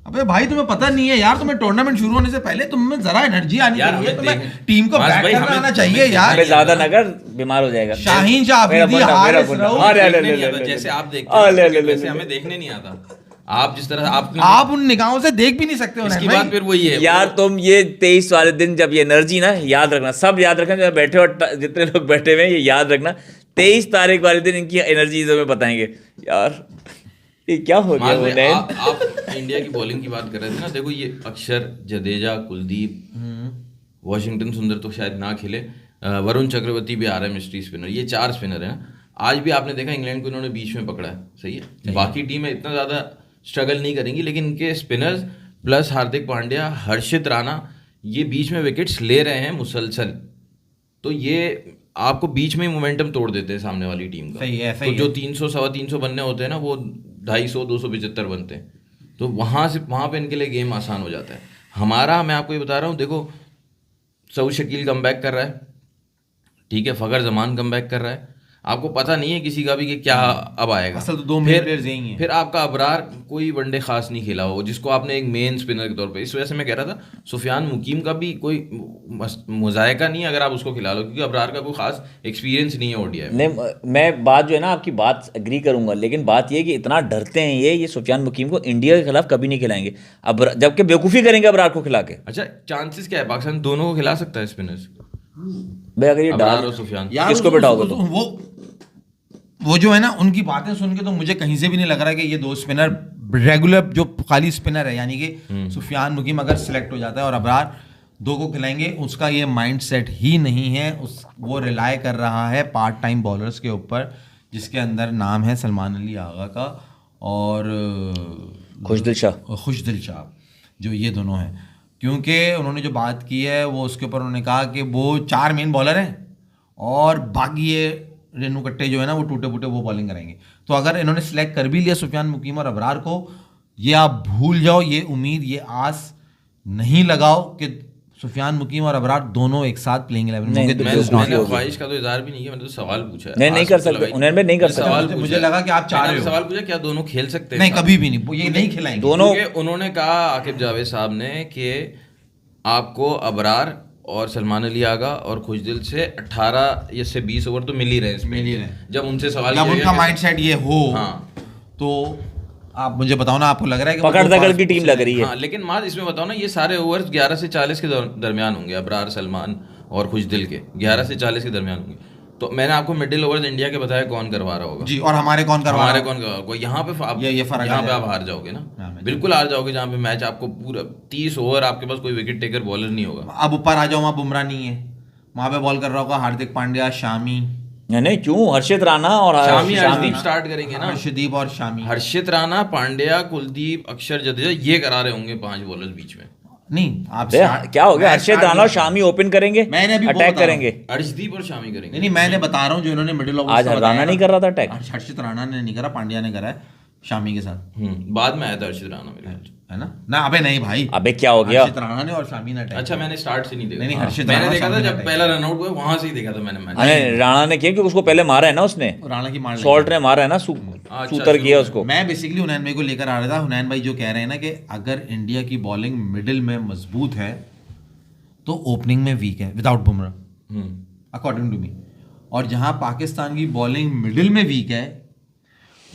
[SPEAKER 1] अबे भाई तुम्हें पता नहीं है यार, तुम्हें टूर्नामेंट शुरू होने से पहले तुम में जरा एनर्जी आनी
[SPEAKER 3] यार,
[SPEAKER 1] चाहिए,
[SPEAKER 3] हमें
[SPEAKER 1] तुम्हें
[SPEAKER 3] देख-
[SPEAKER 1] टीम को
[SPEAKER 3] मास
[SPEAKER 1] बैक
[SPEAKER 3] भाई,
[SPEAKER 1] करना
[SPEAKER 3] हमें-
[SPEAKER 1] आना चाहिए
[SPEAKER 3] हमें
[SPEAKER 1] यार।
[SPEAKER 2] अबे ज्यादा ना कर, बीमार हो जाएगा।
[SPEAKER 1] शाहीन शाह
[SPEAKER 2] मेरा
[SPEAKER 1] अफरीदी,
[SPEAKER 2] बंदा, मेरा
[SPEAKER 1] हारिस
[SPEAKER 2] बंदा।
[SPEAKER 1] रऊफ,
[SPEAKER 2] अरे, अरे,
[SPEAKER 3] देखने नहीं
[SPEAKER 2] अरे,
[SPEAKER 3] आता,
[SPEAKER 2] अरे,
[SPEAKER 3] जैसे आप देखते
[SPEAKER 2] अरे,
[SPEAKER 3] हैं
[SPEAKER 2] अरे,
[SPEAKER 3] वैसे
[SPEAKER 2] अरे,
[SPEAKER 3] हमें देखने नहीं आता। आप जिस तरह आपने
[SPEAKER 1] आप उन निगाहों से देख भी नहीं सकते हो
[SPEAKER 3] इसकी
[SPEAKER 1] भाई।
[SPEAKER 3] बात फिर वही है
[SPEAKER 2] यार तुम ये 23 वाले दिन जब ये एनर्जी ना, याद रखना, सब याद रखना जब बैठे और जितने लोग बैठे हुए हैं, ये याद रखना 23 तारीख वाले दिन इनकी एनर्जी तुम्हें बताएंगे। यार ये क्या हो गया?
[SPEAKER 3] मान लो
[SPEAKER 2] उन्हें
[SPEAKER 3] आप इंडिया की बॉलिंग की बात कर रहे थे ना, देखो ये अक्षर, जडेजा, कुलदीप, वॉशिंगटन सुंदर तो शायद ना खेले, वरुण चक्रवर्ती भी आ रहा है मिस्ट्री स्पिनर, ये 4 स्पिनर है ना। आज भी आपने देखा इंग्लैंड को इन्होंने बीच में पकड़ा है, सही है। बाकी टीमें इतना ज़्यादा स्ट्रगल नहीं करेंगी, लेकिन इनके स्पिनर्स प्लस हार्दिक पांड्या, हर्षित राणा, ये बीच में विकेट्स ले रहे हैं मुसलसल, तो ये आपको बीच में ही मोमेंटम तोड़ देते हैं सामने वाली टीम का।
[SPEAKER 1] सही है,
[SPEAKER 3] तो
[SPEAKER 1] सही
[SPEAKER 3] जो
[SPEAKER 1] है।
[SPEAKER 3] 300 125 बनने होते हैं ना, वो 250 275 बनते हैं, तो वहाँ पे इनके लिए गेम आसान हो जाता है। हमारा, मैं आपको ये बता रहा हूँ, देखो सऊद शकील कम बैक कर रहा है, ठीक है, फ़खर जमान कम बैक कर रहा है, आपको पता नहीं है किसी का भी कि क्या अब आएगा।
[SPEAKER 1] असल तो 2 मेन प्लेयर्स यही हैं।
[SPEAKER 3] फिर आपका अबरार कोई वनडे खास नहीं खेला हो, जिसको आपने एक मेन स्पिनर के तौर पे, इस वजह से मैं कह रहा था सुफियान मुकीम का भी कोई मुजायका नहीं है अगर आप उसको खिला लो, क्योंकि अबरार का कोई खास एक्सपीरियंस नहीं है ओडीआई में।
[SPEAKER 2] नहीं, मैं बात जो है ना आपकी बात एग्री करूंगा, लेकिन बात ये है कि इतना डरते हैं ये सुफियान मुकीम को इंडिया के खिलाफ कभी नहीं खिलाएंगे, अब जबकि बेवकूफ़ी करेंगे अबरार को खिला के।
[SPEAKER 3] अच्छा, चांसेस क्या है, पाकिस्तान दोनों को खिला सकता है स्पिनर्स,
[SPEAKER 2] भाई अगर ये
[SPEAKER 3] अबरार
[SPEAKER 2] डाल
[SPEAKER 3] और सुफियान?
[SPEAKER 1] यार
[SPEAKER 2] किसको बिठाओगे तुम?
[SPEAKER 1] वो जो है ना, उनकी बातें सुन के तो मुझे कहीं से भी नहीं लग रहा कि ये 2 स्पिनर रेगुलर जो खाली स्पिनर है, यानी कि सुफियान मुकीम अगर सिलेक्ट हो जाता है और अबरार 2 को खिलाएंगे, उसका ये माइंड सेट ही नहीं है। वो रिलाय कर रहा है पार्ट टाइम बॉलर्स के ऊपर, जिसके अंदर नाम है सलमान अली आगा का और खुशदिल शाह, जो ये दोनों हैं। क्योंकि उन्होंने जो बात की है वो उसके ऊपर उन्होंने कहा कि वो 4 मेन बॉलर हैं और बाकी ये रेनू कट्टे जो है ना, वो टूटे फूटे वो बॉलिंग करेंगे। तो अगर इन्होंने सिलेक्ट कर भी लिया सुफियान मुकीम और अबरार को, ये आप भूल जाओ, ये उम्मीद, ये आस नहीं लगाओ कि सुफियान मुकीम और अबरार दोनों एक साथ प्लेइंग 11 में होंगे। तो
[SPEAKER 3] मैंने ख्वाहिश का तो इज़हार भी नहीं किया, मैंने तो सवाल पूछा है।
[SPEAKER 2] नहीं कर सकते, उन्हें में नहीं कर सकते।
[SPEAKER 3] सवाल
[SPEAKER 1] मुझे लगा कि आप चाह रहे हो।
[SPEAKER 3] सवाल पूछा क्या दोनों खेल सकते हैं?
[SPEAKER 1] नहीं, कभी भी नहीं, वो ये नहीं खिलाएंगे
[SPEAKER 2] दोनों।
[SPEAKER 3] क्योंकि उन्होंने कहा आकिब जावेद साहब ने कि आपको अबरार और सलमान अली आगा और खुशदिल से 18 या से 20 ओवर तो मिल ही रहे हैं,
[SPEAKER 1] मिल ही रहे।
[SPEAKER 3] जब उनसे सवाल
[SPEAKER 1] जब
[SPEAKER 3] किया
[SPEAKER 1] उनका
[SPEAKER 3] गया
[SPEAKER 1] माइंड सेट ये हो,
[SPEAKER 3] हाँ,
[SPEAKER 1] तो आप मुझे बताओ ना, आपको लग रहा है कि
[SPEAKER 2] पकड़ दकड़ की टीम लग रही है।
[SPEAKER 3] हाँ, लेकिन माज इसमें बताओ ना, ये सारे ओवर्स 11 से 40 के दरमियान होंगे, अबरार, सलमान और खुशदिल के 11 से 40 के दरमियान होंगे। तो मैंने आपको मिडिल ओवर्स इंडिया के बताया कौन करवा रहा होगा
[SPEAKER 1] जी, और हमारे कौन करवा
[SPEAKER 3] हमारे
[SPEAKER 1] रहा
[SPEAKER 3] कौन करवा, यहाँ पे
[SPEAKER 1] ये फर्क
[SPEAKER 3] यहाँ
[SPEAKER 1] आ
[SPEAKER 3] पे आप
[SPEAKER 1] जाएगा।
[SPEAKER 3] हार जाओगे
[SPEAKER 1] हाँ,
[SPEAKER 3] ना,
[SPEAKER 1] मैं
[SPEAKER 3] बिल्कुल हार जाओगे, जहाँ पे मैच आपको पूरा 30 ओवर आपके पास कोई विकेट टेकर बॉलर नहीं होगा।
[SPEAKER 1] अब ऊपर आ जाओ, वहाँ बुमराह नहीं है, वहाँ पे बॉल कर रहा होगा हार्दिक पांड्या, शामी,
[SPEAKER 2] नहीं क्यों, हर्षित राणा और
[SPEAKER 3] शामी
[SPEAKER 2] शामी।
[SPEAKER 3] हर्षदीप स्टार्ट करेंगे ना,
[SPEAKER 1] हर्षदीप और शामी।
[SPEAKER 3] हर्षित राणा, पांड्या, कुलदीप, अक्षर, जडेजा, ये करा रहे होंगे 5 बॉलर्स बीच में।
[SPEAKER 1] नहीं, आप
[SPEAKER 2] बे, क्या हो गया, हर्षित राणा और शामी ओपन करेंगे,
[SPEAKER 1] मैंने अभी वो
[SPEAKER 2] अटैक
[SPEAKER 1] बता रहा
[SPEAKER 2] करेंगे।
[SPEAKER 3] अर्शदीप और शामी करेंगे।
[SPEAKER 1] नहीं, मैंने बता रहा हूँ जो इन्होंने मिडिल ओवर
[SPEAKER 2] आज राणा नहीं कर रहा था अटैक।
[SPEAKER 1] हर्षित राणा ने नहीं करा, पांड्या ने करा है शामी के साथ,
[SPEAKER 3] बाद में आया था अर्शद राणा मेरे ख्याल से।
[SPEAKER 1] है ना अबे नहीं भाई,
[SPEAKER 2] अबे क्या हो गया?
[SPEAKER 1] हर्षित राणा ने और शामी ने अटैक।
[SPEAKER 3] अच्छा, मैंने स्टार्ट से नहीं देखा।
[SPEAKER 1] नहीं, हर्षित
[SPEAKER 3] मैंने
[SPEAKER 1] राणा,
[SPEAKER 3] देखा था
[SPEAKER 1] शामी ने
[SPEAKER 3] जब
[SPEAKER 1] attack
[SPEAKER 3] पहला रन आउट हुआ, वहां से ही देखा था मैंने मैच।
[SPEAKER 2] अरे राणा ने किया क्योंकि उसको पहले मारा है ना उसने,
[SPEAKER 1] राणा की मार
[SPEAKER 2] शॉर्ट ने मारा है ना, सूतर किया उसको।
[SPEAKER 1] मैं बेसिकली हुनैन भाई को लेकर आ रहा था। हुनैन भाई जो कह रहे हैं ना कि अगर इंडिया की बॉलिंग मिडिल में मजबूत है तो ओपनिंग में वीक है without Bumrah, according to me. और जहां पाकिस्तान की बॉलिंग मिडिल में वीक है,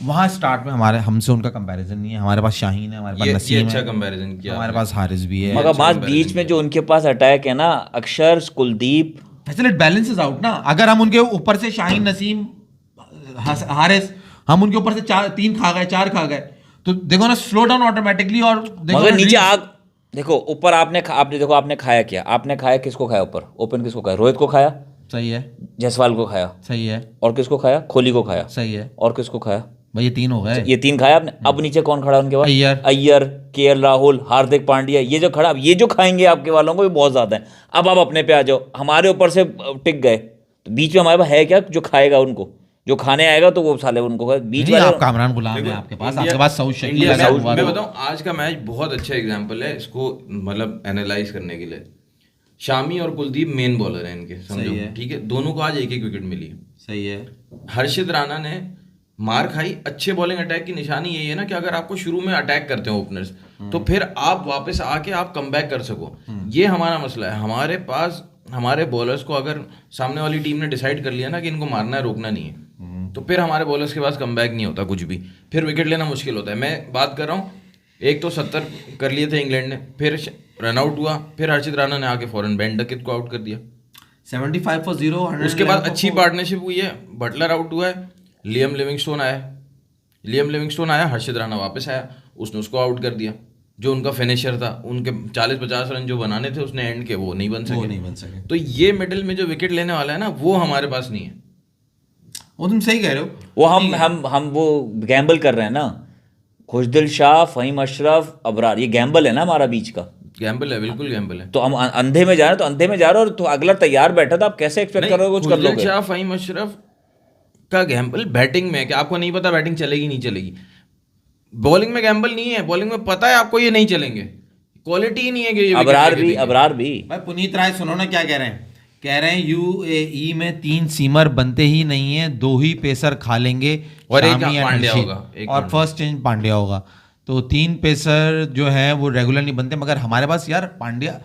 [SPEAKER 1] वहां स्टार्ट में हमारे हमसे उनका कंपैरिजन नहीं है। हमारे पास शाहीन है, हमारे पास
[SPEAKER 3] ये
[SPEAKER 1] नसीम
[SPEAKER 3] अच्छा
[SPEAKER 1] है,
[SPEAKER 3] कंपैरिजन किया
[SPEAKER 1] हमारे
[SPEAKER 3] आपने।
[SPEAKER 1] पास हारिस भी है।
[SPEAKER 2] मगर बात बीच में जो उनके पास अटैक है ना, अक्षर, Kuldeep,
[SPEAKER 1] Faisal it balances out ना। अगर हम उनके ऊपर से शाहीन, नसीम, हारिस, हम उनके ऊपर से 3 खा गए, 4 खा गए, तो देखो ना स्लो डाउन ऑटोमेटिकली। और देखो
[SPEAKER 2] मगर
[SPEAKER 1] ना
[SPEAKER 2] नीचे
[SPEAKER 1] ड्रीम्स-
[SPEAKER 2] आग देखो, ऊपर आपने देखो आपने खाया क्या, आपने खाया किसको खाया ऊपर, ओपन किसको खाया, रोहित को खाया,
[SPEAKER 1] सही है,
[SPEAKER 2] जायसवाल को खाया,
[SPEAKER 1] सही है,
[SPEAKER 2] और किसको खाया, कोहली को खाया,
[SPEAKER 1] सही है
[SPEAKER 2] और किसको खाया,
[SPEAKER 1] भाई, ये 3 हो गए।
[SPEAKER 2] ये 3 खाया आपने। अब नीचे कौन खड़ा है उनके पास,
[SPEAKER 1] अय्यर।
[SPEAKER 2] अय्यर, केएल राहुल, हार्दिक पांड्या, ये जो खड़ा, ये जो खाएंगे आपके वालों को, ये बहुत ज्यादा है। अब आप अपने पे आ जाओ, हमारे ऊपर से टिक गए, तो बीच में हमारे पास है क्या जो खाएगा उनको, जो खाने आएगा तो वो साले उनको बीच
[SPEAKER 1] नहीं,
[SPEAKER 2] वाले।
[SPEAKER 1] आप कामरान गुलाम है आपके पास, आपके पास सऊद शकील
[SPEAKER 3] इंडिया
[SPEAKER 1] लगा
[SPEAKER 3] में
[SPEAKER 1] हुआ
[SPEAKER 3] मैं
[SPEAKER 1] है।
[SPEAKER 3] बताऊं, आज का मैच बहुत अच्छा एग्जांपल है इसको मतलब एनालाइज करने के लिए। शामी और कुलदीप मेन बॉलर हैं इनके, समझो,
[SPEAKER 1] सही है।
[SPEAKER 3] ठीक है। दोनों को आज एक एक विकेट मिली है।
[SPEAKER 1] सही है।
[SPEAKER 3] हर्षित राणा ने मार खाई। अच्छे बॉलिंग अटैक की निशानी यही है ना कि अगर आपको शुरू में अटैक करते हैं ओपनर्स, तो फिर आप वापस आके आप कमबैक कर सको। ये हमारा मसला है। हमारे पास हमारे बॉलर्स को अगर सामने वाली टीम ने डिसाइड कर लिया ना कि इनको मारना है, रोकना नहीं है, तो फिर हमारे बॉलर्स के पास कमबैक नहीं होता कुछ भी, फिर विकेट लेना मुश्किल होता है। मैं बात कर रहा हूँ, एक तो 70 कर लिए थे इंग्लैंड ने, फिर रन आउट हुआ, फिर हर्षित राणा ने आके फौरन बेन डकेट को आउट कर दिया।
[SPEAKER 1] 75 for 0, 111
[SPEAKER 3] उसके बाद
[SPEAKER 1] for
[SPEAKER 3] अच्छी
[SPEAKER 1] 4।
[SPEAKER 3] पार्टनरशिप हुई है, बटलर आउट हुआ है, लियम लिविंगस्टोन आया, हर्षित राणा वापस आया, उसने उसको आउट कर दिया। जो उनका फिनिशर था, उनके 40-50 रन जो बनाने थे उसने एंड के, वो नहीं बन सके। तो ये मिडिल में जो विकेट लेने वाला है ना, वो हमारे पास नहीं है।
[SPEAKER 1] वो तुम सही कह रहे हो।
[SPEAKER 2] वो हम वो गैम्बल कर रहे हैं ना, खुशदिल शाह, फहीम अशरफ, अबरार, ये गैम्बल है ना हमारा बीच का।
[SPEAKER 3] गैम्बल है, बिल्कुल गैम्बल है।
[SPEAKER 2] तो हम अंधे में जा रहे हैं, तो अंधे में जा रहे हो, और तो अगला तैयार बैठा था, आप कैसे एक्सपेक्ट कर रहे हो कुछ कर
[SPEAKER 3] खुशदिल
[SPEAKER 2] लोगे।
[SPEAKER 3] शाह, फहीम अशरफ का गैम्बल बैटिंग में है कि आपको नहीं पता बैटिंग चलेगी नहीं चलेगी। बॉलिंग में गैम्बल नहीं है, बॉलिंग में पता है आपको ये नहीं चलेंगे, क्वालिटी ही नहीं है कि ये विकेट लेके देंगे।
[SPEAKER 2] अबरार भी
[SPEAKER 1] भाई पुनीत राय सुनो ना क्या कह रहे हैं। कह रहे हैं यूएई में 3 सीमर बनते ही नहीं है, 2 ही पेसर खा लेंगे,
[SPEAKER 3] और एक
[SPEAKER 1] शामी एंड
[SPEAKER 3] पांड्या
[SPEAKER 1] हर्षित।
[SPEAKER 3] होगा, एक
[SPEAKER 1] और फर्स्ट चेंज पांड्या होगा। तो 3 पेसर जो है वो रेगुलर नहीं बनते। मगर हमारे पास यार पांड्या,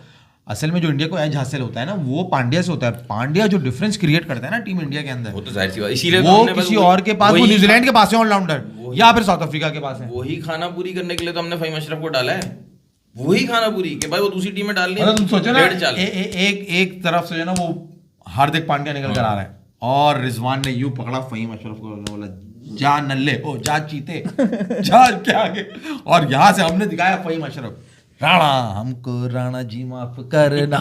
[SPEAKER 1] असल में जो इंडिया को एज हासिल होता है ना, वो पांड्या से होता है। पांड्या जो डिफरेंस क्रिएट करता है ना टीम इंडिया के अंदर,
[SPEAKER 3] वो तो जाहिर सी बात, इसीलिए तो
[SPEAKER 1] वो
[SPEAKER 3] हमने बस
[SPEAKER 1] किसी और के पास, वो न्यूजीलैंड के पास है ऑलराउंडर, या फिर साउथ अफ्रीका के पास है।
[SPEAKER 3] वही खाना पूरी करने के लिए तो हमने फहीम अशरफ को डाला है। वही खाना पूरी कि भाई वो दूसरी टीम में डाल
[SPEAKER 1] मतलब तुम सोचो ना,
[SPEAKER 3] 1.5 चाल।
[SPEAKER 1] एक तरफ से जो ना वो हार्दिक पांड्या निकल कर आ रहा है, और रिजवान ने यूं पकड़ा फहीम अशरफ को, बोला जा नल्ले ओ जा चीते जा क्या आगे। और यहाँ से हमने दिखाया फहीम अशरफ, राणा हमको राणा जी माफ करना।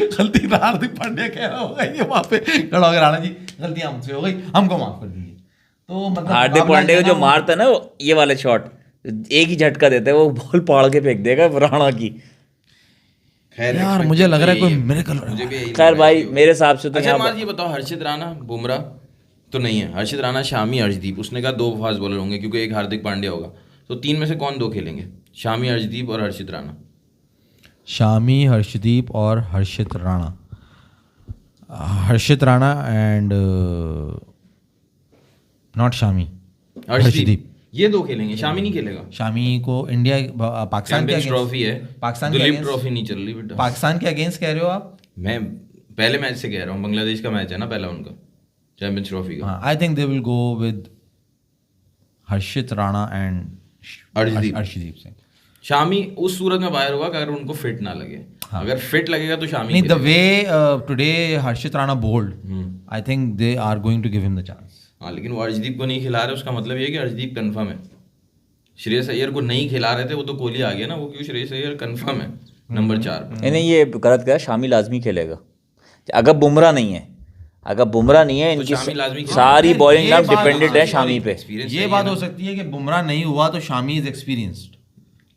[SPEAKER 1] गलती हार्दिक पांड्या कह रहा होगा ये वहां पे खड़ा होगा, राणा जी गलती हमसे हो गई, हमको माफ कर दीजिए। तो मतलब
[SPEAKER 2] हार्दिक पांड्या को जो मारता है ना, ये वाले शॉट एक ही झटका देता है, वो बॉल पाड़ के फेंक देगा राणा की।
[SPEAKER 3] खैर
[SPEAKER 1] यार
[SPEAKER 3] expect
[SPEAKER 1] मुझे लग रहा है कोई
[SPEAKER 3] यही
[SPEAKER 1] मिरेकल
[SPEAKER 3] मुझे भी यही
[SPEAKER 2] खैर
[SPEAKER 3] लग रहा है
[SPEAKER 2] भाई,
[SPEAKER 3] कि-
[SPEAKER 2] मेरे हिसाब से तो
[SPEAKER 3] अच्छा
[SPEAKER 2] यहाँ
[SPEAKER 3] मार ये बताओ, हर्षित राणा, बुमराह तो नहीं है, हर्षित राणा, शामी, अर्शदीप। उसने कहा 2 फास्ट बॉलर होंगे क्योंकि एक हार्दिक पांड्या होगा, तो 3 में से कौन 2 खेलेंगे? शामी, अर्शदीप और हर्षित राणा।
[SPEAKER 1] शामी, हर्षदीप और हर्षित राणा। हर्षित राणा एंड नॉट शामी,
[SPEAKER 3] अर्शदीप, ये 2 खेलेंगे, शामी नहीं खेलेगा।
[SPEAKER 1] शामी को इंडिया पाकिस्तान के
[SPEAKER 3] चैंपियंस
[SPEAKER 1] अगेंस्ट,
[SPEAKER 3] ट्रॉफी है,
[SPEAKER 1] पाकिस्तान के
[SPEAKER 3] दुलीप
[SPEAKER 1] against-
[SPEAKER 3] ट्रॉफी नहीं चल रही बेटा।
[SPEAKER 1] पाकिस्तान के अगेंस्ट कह रहे हो आप?
[SPEAKER 3] मैं पहले मैच से कह रहा हूँ, बांग्लादेश का मैच है ना पहला उनका, चैंपियंस ट्रॉफी का।
[SPEAKER 1] आई think they will go with Harshit Rana and Arshdeep Singh.
[SPEAKER 3] Shami उस सूरत में बाहर होगा कि अगर उनको फिट ना लगे। अगर फिट लगेगा तो शामी
[SPEAKER 1] नहीं, द
[SPEAKER 3] खेलेगा।
[SPEAKER 1] वे today Harshit Rana bowled, I think they are going to give him the chance.
[SPEAKER 3] हाँ, लेकिन वो अर्शदीप को नहीं खिला रहे, उसका मतलब ये है कि अर्शदीप कंफर्म है। श्रेयस अय्यर को नहीं खिला रहे थे, वो तो कोहली आ गया ना, वो क्यों? श्रेयस अय्यर कंफर्म है नंबर 4 पे।
[SPEAKER 2] नहीं, ये गलत कहा, शामी लाजमी खेलेगा अगर बुमराह नहीं है। अगर बुमराह नहीं है, इनकी
[SPEAKER 3] शामी लाजमी खेलेगा।
[SPEAKER 2] सारी बॉलिंग
[SPEAKER 1] ये
[SPEAKER 2] लाइन
[SPEAKER 1] बात-
[SPEAKER 2] डिपेंडेंट है शामी पे।
[SPEAKER 3] Experience
[SPEAKER 1] ये
[SPEAKER 3] चाहिए
[SPEAKER 1] बात
[SPEAKER 3] ना।
[SPEAKER 1] हो सकती है कि बुमराह नहीं हुआ तो शामी इज एक्सपीरियंस्ड,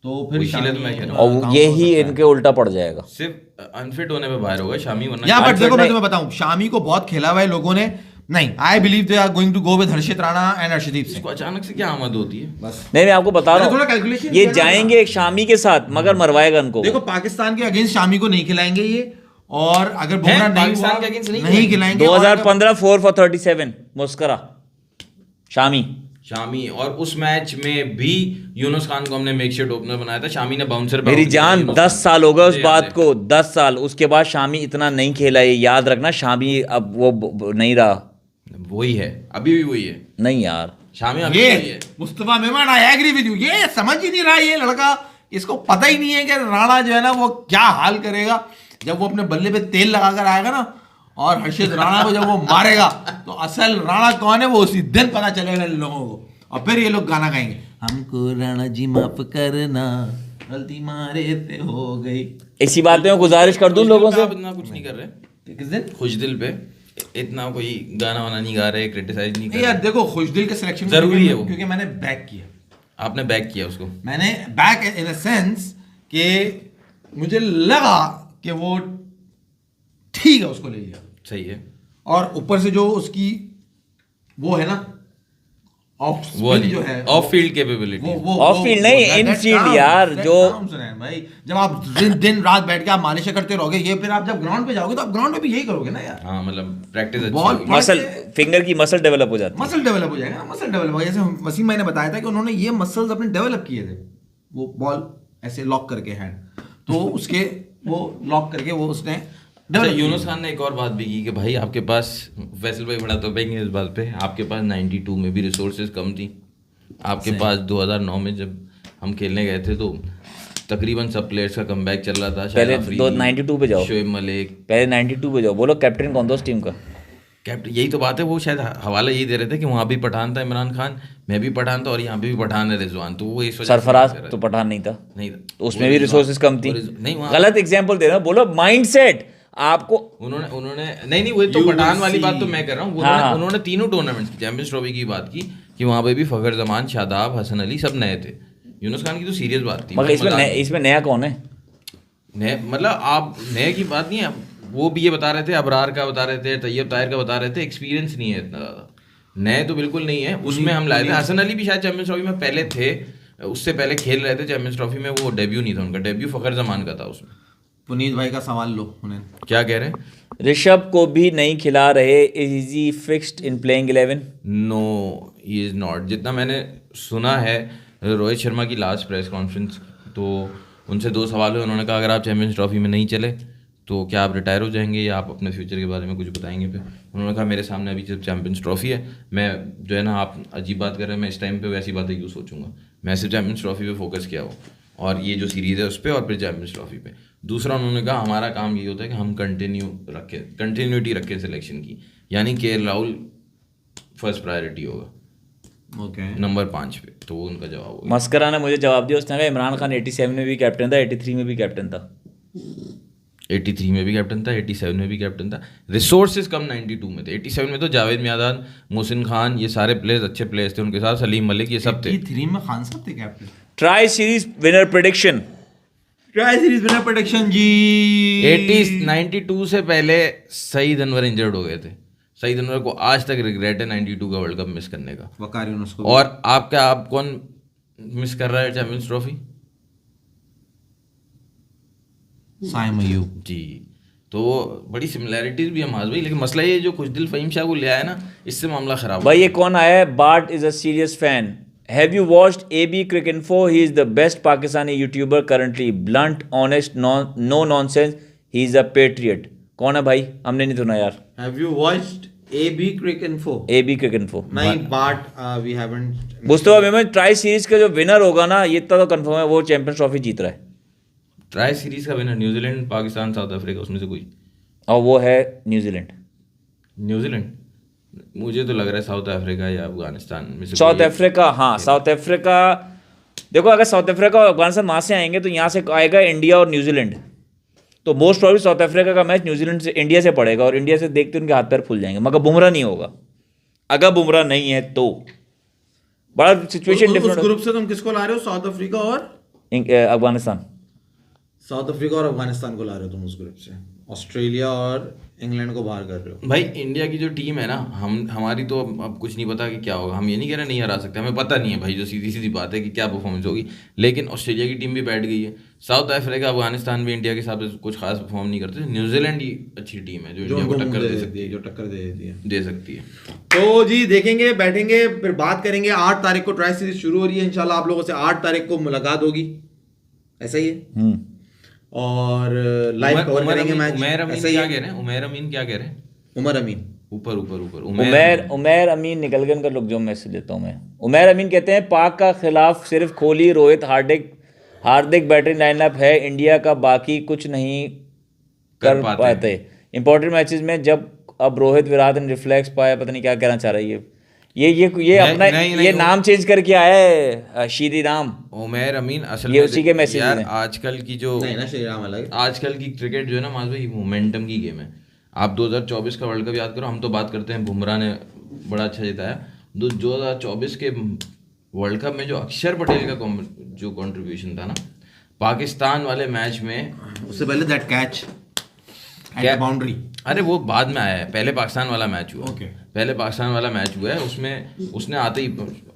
[SPEAKER 1] तो फिर
[SPEAKER 3] इसीलिए तो मैं कह रहा
[SPEAKER 2] और
[SPEAKER 1] शामी
[SPEAKER 2] ये
[SPEAKER 1] count हो
[SPEAKER 2] ही
[SPEAKER 1] सकता है।
[SPEAKER 2] इनके उल्टा पड़ जाएगा।
[SPEAKER 3] सिर्फ अनफिट होने पे बाहर होगा शामी, वरना
[SPEAKER 1] या बट
[SPEAKER 2] Unfit
[SPEAKER 1] देखो मैं
[SPEAKER 2] नहीं-
[SPEAKER 1] तुम्हें बताऊं, शामी को बहुत खेला हुआ है लोगों ने। नहीं, I believe they are going to go with Harshit Rana and Arshdeep Singh.
[SPEAKER 3] इसको अचानक से क्या आमद होती है?
[SPEAKER 1] बस
[SPEAKER 2] नहीं, मैं आपको बता
[SPEAKER 1] मैंने
[SPEAKER 2] रहा
[SPEAKER 1] थोड़ा
[SPEAKER 2] हूँ,
[SPEAKER 1] calculation
[SPEAKER 2] ये
[SPEAKER 1] किया ना।
[SPEAKER 2] जाएंगे शामी के साथ, मगर मरवाएगा इनको।
[SPEAKER 1] देखो पाकिस्तान के अगेंस्ट शामी को नहीं खिलाएंगे ये, और अगर बुमराह नहीं
[SPEAKER 3] पाकिस्तान
[SPEAKER 1] हुआ
[SPEAKER 3] के against नहीं
[SPEAKER 1] नहीं खिलाएंगे। और
[SPEAKER 2] 2015 4 for 37 मुस्करा शामी।
[SPEAKER 3] शामी, और उस मैच में भी यूनुस खान को हमने मेकशिफ्ट ओपनर बनाया था, शामी ने बाउंसर
[SPEAKER 2] मेरी जान 10 साल हो गए उस
[SPEAKER 3] मुझे
[SPEAKER 2] बात
[SPEAKER 3] याद है।
[SPEAKER 2] को, 10 साल। उसके बाद शामी इतना नहीं खेला, ये याद रखना। शामी अब वो नहीं रहा।
[SPEAKER 3] वही है, अभी भी वही है
[SPEAKER 2] नहीं यार,
[SPEAKER 3] शामी, अभी भी वही
[SPEAKER 1] ये
[SPEAKER 3] है।
[SPEAKER 1] Mustafa Memon, I agree with you, ये समझ ही नहीं रहा ये लड़का, इसको पता ही नहीं है कि राणा जो है ना वो क्या हाल करेगा जब वो अपने बल्ले पे तेल लगाकर आएगा ना, और हर्षित राणा को जब वो मारेगा तो असल राणा कौन है वो उसी दिन पता चलेगा इन लोगों को, और फिर ये लोग गाना गाएंगे, हमको राणा जी माफ करना, गलती मारे से हो गई।
[SPEAKER 2] इसी बात में गुजारिश कर दूं लोगों से,
[SPEAKER 3] आप इतना कुछ नहीं कर रहे
[SPEAKER 1] किस दिन
[SPEAKER 3] खुश दिल पे, इतना कोई गाना वाना नहीं गा रहे, क्रिटिसाइज नहीं कर
[SPEAKER 1] यार,
[SPEAKER 3] रहे।
[SPEAKER 1] देखो खुशदिल के सिलेक्शन
[SPEAKER 3] जरूरी है वो,
[SPEAKER 1] क्योंकि मैंने बैक किया,
[SPEAKER 3] आपने बैक किया उसको।
[SPEAKER 1] मैंने बैक इन अ सेंस कि मुझे लगा कि वो ठीक है, उसको ले लिया,
[SPEAKER 3] सही है,
[SPEAKER 1] और ऊपर से जो उसकी वो है ना ऑफ
[SPEAKER 3] वो
[SPEAKER 1] जो है
[SPEAKER 3] of field capability,
[SPEAKER 2] Off field नहीं, in field यार, जो-
[SPEAKER 1] भाई जब आप दिन रात बैठ के आप मालिश करते रहोगे, ये फिर आप जब ग्राउंड पे जाओगे तो आप ग्राउंड पे भी यही करोगे ना यार,
[SPEAKER 3] हाँ मतलब प्रैक्टिस अच्छी
[SPEAKER 1] बॉल
[SPEAKER 3] होगी।
[SPEAKER 2] मसल, फिंगर की मसल डेवलप हो जाती है।
[SPEAKER 1] मसल डेवलप हो जाएगा, मसल डेवलप हो, जैसे वसीम भाई ने बताया था कि उन्होंने ये मसल्स अपने डेवलप किए थे, वो बॉल ऐसे लॉक करके हैंड, तो उसके वो लॉक करके वो उसने
[SPEAKER 3] अच्छा,
[SPEAKER 1] develop
[SPEAKER 3] यूनुस
[SPEAKER 1] किए।
[SPEAKER 3] खान ने एक और बात भी की कि भाई आपके पास, फैसल भाई बड़ा तो इस बात पे, आपके पास 92 में भी रिसोर्सेज कम थी, आपके पास 2009 में जब हम खेलने गए थे तो तकरीबन सब प्लेयर्स का कमबैक चल रहा था,
[SPEAKER 2] पहले 92 पे जाओ,
[SPEAKER 3] शोएब मलिक,
[SPEAKER 2] पहले 92 पे जाओ, बोलो कैप्टन कौन था उस टीम का?
[SPEAKER 3] कैप्टन, यही तो बात है, वो शायद हवाला यही दे रहे थे कि वहाँ भी पठान था इमरान खान, मैं भी पठान था, और यहाँ पे भी पठान है रिजवान, तो वो इस वजह से
[SPEAKER 2] सरफराज
[SPEAKER 3] कर रहे
[SPEAKER 2] तो
[SPEAKER 3] थे।
[SPEAKER 2] पठान नहीं था,
[SPEAKER 3] नहीं
[SPEAKER 2] तो उसमें भी रिसोर्सेज कम थी।
[SPEAKER 3] नहीं वहाँ
[SPEAKER 2] गलत एग्जांपल दे रहा हूँ, बोलो माइंडसेट आपको।
[SPEAKER 3] उन्होंने नहीं वो तो पठान वाली बात तो मैं कर रहा हूँ,
[SPEAKER 2] हाँ।
[SPEAKER 3] उन्होंने तीनों टूर्नामेंट्स चैंपियंस ट्रॉफी की बात की कि वहाँ पे भी फखर जमान, शादाब, हसन अली सब नए थे, यूनुस खान की तो सीरियस बात थी।
[SPEAKER 2] मगर
[SPEAKER 3] मजाक नहीं।
[SPEAKER 2] इसमें नया कौन है?
[SPEAKER 3] नए मतलब आप नए की बात नहीं है, वो भी ये बता रहे थे, अबरार का बता रहे थे, तैयब ताहिर का बता रहे थे, एक्सपीरियंस नहीं है इतना ज़्यादा, नए तो बिल्कुल नहीं है। उसमें हम लाए थे हसन अली भी शायद चैंपियंस ट्रॉफी में पहले थे, उससे पहले खेल रहे थे चैंपियंस ट्रॉफी में, वो डेब्यू नहीं था उनका, डेब्यू फखर जमान का था उसमें।
[SPEAKER 1] पुनीत भाई का सवाल लो उन्हें,
[SPEAKER 3] क्या कह रहे हैं?
[SPEAKER 2] ऋषभ को भी नहीं खिला रहे, is he fixed in playing 11?
[SPEAKER 3] No he is not, जितना मैंने सुना है रोहित शर्मा की लास्ट प्रेस कॉन्फ्रेंस, तो उनसे 2 सवाल हुए, उन्होंने कहा अगर आप चैंपियंस ट्रॉफी में नहीं चले तो क्या आप रिटायर हो जाएंगे या आप अपने फ्यूचर के बारे में कुछ बताएंगे? फिर उन्होंने कहा मेरे सामने अभी जब चैंपियंस ट्रॉफी है, मैं जो है ना, आप अजीब बात कर रहे हैं, मैं इस टाइम पे वैसी बातें क्यों सोचूंगा, मैं सिर्फ चैंपियंस ट्रॉफी पे फोकस किया हो, और ये जो सीरीज़ है उस पर, और फिर चैंपियंस ट्रॉफी पे। दूसरा उन्होंने कहा हमारा काम ये होता है कि हम कंटिन्यूटी रखें सिलेक्शन की, यानी केएल राहुल फर्स्ट प्रायोरिटी होगा,
[SPEAKER 1] ओके
[SPEAKER 3] नंबर 5 पे, तो वो उनका जवाब होगा।
[SPEAKER 2] मस्करा ने मुझे जवाब दिया, उसने कहा इमरान खान 87 में भी कैप्टन था, 83 में भी कैप्टन था।
[SPEAKER 3] 83 में भी कैप्टन था, 87 में भी कैप्टन था, रिसोर्सेज कम 92 में थे। 87 में तो जावेद मियादाद, मोहसिन खान, ये सारे प्लेयर्स अच्छे प्लेयर्स थे, उनके साथ सलीम मलिक, ये सब थे।
[SPEAKER 1] 83 में खान साहब थे captain.
[SPEAKER 2] Tri series winner prediction,
[SPEAKER 1] tri series winner prediction जी,
[SPEAKER 3] 92 से पहले सईद अनवर इंजर्ड हो गए थे, सईद अनवर को आज तक रिग्रेट है 92 का वर्ल्ड कप मिस करने का।
[SPEAKER 1] वकार यूनुस को
[SPEAKER 3] और आप कौन मिस कर रहा है चैंपियंस ट्रॉफी?
[SPEAKER 1] साइम अयूब
[SPEAKER 3] जी, तो बड़ी सिमिलैरिटीज भी है माज भाई, लेकिन मसला ये जो खुशदिल फहीम शाह को ले आया ना, इससे मामला खराब
[SPEAKER 2] भाई ये कौन आया है? But is a serious fan, have you watched AB Cricinfo? He is the best Pakistani YouTuber currently, blunt, honest, no nonsense, he is a patriot. कौन है भाई? हमने नहीं सुना यार।
[SPEAKER 1] Have you watched AB Cricinfo?
[SPEAKER 2] AB Cricinfo
[SPEAKER 1] नहीं, but we haven't.
[SPEAKER 2] Mustafa Memon, tri series का जो विनर होगा ना, ये इतना तो कंफर्म है, वो चैंपियंस ट्रॉफी जीत रहा है,
[SPEAKER 3] ट्राई सीरीज का winner New Zealand, Pakistan, south Africa, उसमें से कोई।
[SPEAKER 2] और वो है न्यूजीलैंड।
[SPEAKER 3] न्यूजीलैंड, मुझे तो लग रहा है साउथ अफ्रीका या अफगानिस्तान में से
[SPEAKER 2] साउथ
[SPEAKER 3] कोई।
[SPEAKER 2] अफ्रीका, हाँ साउथ अफ्रीका। देखो अगर साउथ अफ्रीका और अफगानिस्तान वहाँ से आएंगे तो यहाँ से आएगा इंडिया और न्यूजीलैंड, तो मोस्ट प्रॉब्ली साउथ अफ्रीका का मैच न्यूजीलैंड से, इंडिया से पड़ेगा, और इंडिया से देखते उनके हाथ पैर फूल जाएंगे, मगर बुमराह नहीं होगा। अगर बुमराह नहीं है तो बड़ा सिचुएशन
[SPEAKER 1] उस
[SPEAKER 2] डिफरेंट।
[SPEAKER 1] ग्रुप से तुम किसको ला रहे हो? साउथ अफ्रीका और
[SPEAKER 2] अफगानिस्तान।
[SPEAKER 1] साउथ अफ्रीका और अफगानिस्तान को ला रहे हो तुम उस ग्रुप से, ऑस्ट्रेलिया और इंग्लैंड को बाहर कर रहे हो।
[SPEAKER 3] भाई इंडिया की जो टीम है ना, हमारी तो अब कुछ नहीं पता कि क्या होगा, हम ये नहीं कह रहे नहीं हरा सकते, हमें पता नहीं है भाई, जो सीधी सीधी बात है कि क्या परफॉर्मेंस होगी, लेकिन ऑस्ट्रेलिया की टीम भी बैठ गई है, साउथ अफ्रीका, अफगानिस्तान भी इंडिया के हिसाब से कुछ खास परफॉर्म नहीं करते, न्यूजीलैंड ही अच्छी टीम है जो इंडिया को टक्कर दे सकती है,
[SPEAKER 1] जो टक्कर दे देती है।
[SPEAKER 3] दे सकती है।
[SPEAKER 1] तो जी देखेंगे, बैठेंगे, फिर बात करेंगे। 8 तारीख को ट्राई सीरीज शुरू हो रही है, इंशाल्लाह आप लोगों से 8 तारीख को मुलाकात होगी, ऐसा ही है, और लाइव कवर करेंगे मैच।
[SPEAKER 3] उमैर अमीन
[SPEAKER 1] ऐसा ही
[SPEAKER 3] क्या
[SPEAKER 1] है।
[SPEAKER 3] कह रहे हैं? उमैर अमीन क्या कह रहे हैं?
[SPEAKER 1] उमर अमीन
[SPEAKER 3] ऊपर ऊपर ऊपर
[SPEAKER 2] उमैर अमीन निकल गए, उनका लुक जो मैसेज लेता हूँ मैं। उमैर अमीन कहते हैं पाक का खिलाफ सिर्फ कोहली, रोहित, हार्दिक बैटिंग लाइनअप है इंडिया का, बाकी कुछ नहीं कर पाते इंपॉर्टेंट मैचेस में। जब अब रोहित विराट ने रिफ्लेक्स पाया, पता नहीं क्या कहना चाह रही है ये अपना ये नाम चेंज करके आया है श्री राम
[SPEAKER 3] उमैर अमीन असल
[SPEAKER 2] ये
[SPEAKER 3] में
[SPEAKER 2] उसी के मैसेज
[SPEAKER 3] यार
[SPEAKER 2] में।
[SPEAKER 3] आजकल की जो
[SPEAKER 1] नहीं ना, श्री राम अलग।
[SPEAKER 3] आजकल की क्रिकेट जो है ना माज भाई, मोमेंटम की गेम है। आप 2024 का वर्ल्ड कप याद करो, हम तो बात करते हैं बुमराह ने बड़ा अच्छा जिताया। 2024 के वर्ल्ड कप में जो अक्षर पटेल का जो कंट्रीब्यूशन था ना पाकिस्तान वाले मैच में,
[SPEAKER 1] उससे पहले दैट कैच एट बाउंड्री,
[SPEAKER 3] अरे वो बाद में आया है, पहले पाकिस्तान वाला मैच हुआ।
[SPEAKER 1] Okay.
[SPEAKER 3] पहले पाकिस्तान वाला मैच हुआ है, उसमें उसने आते ही,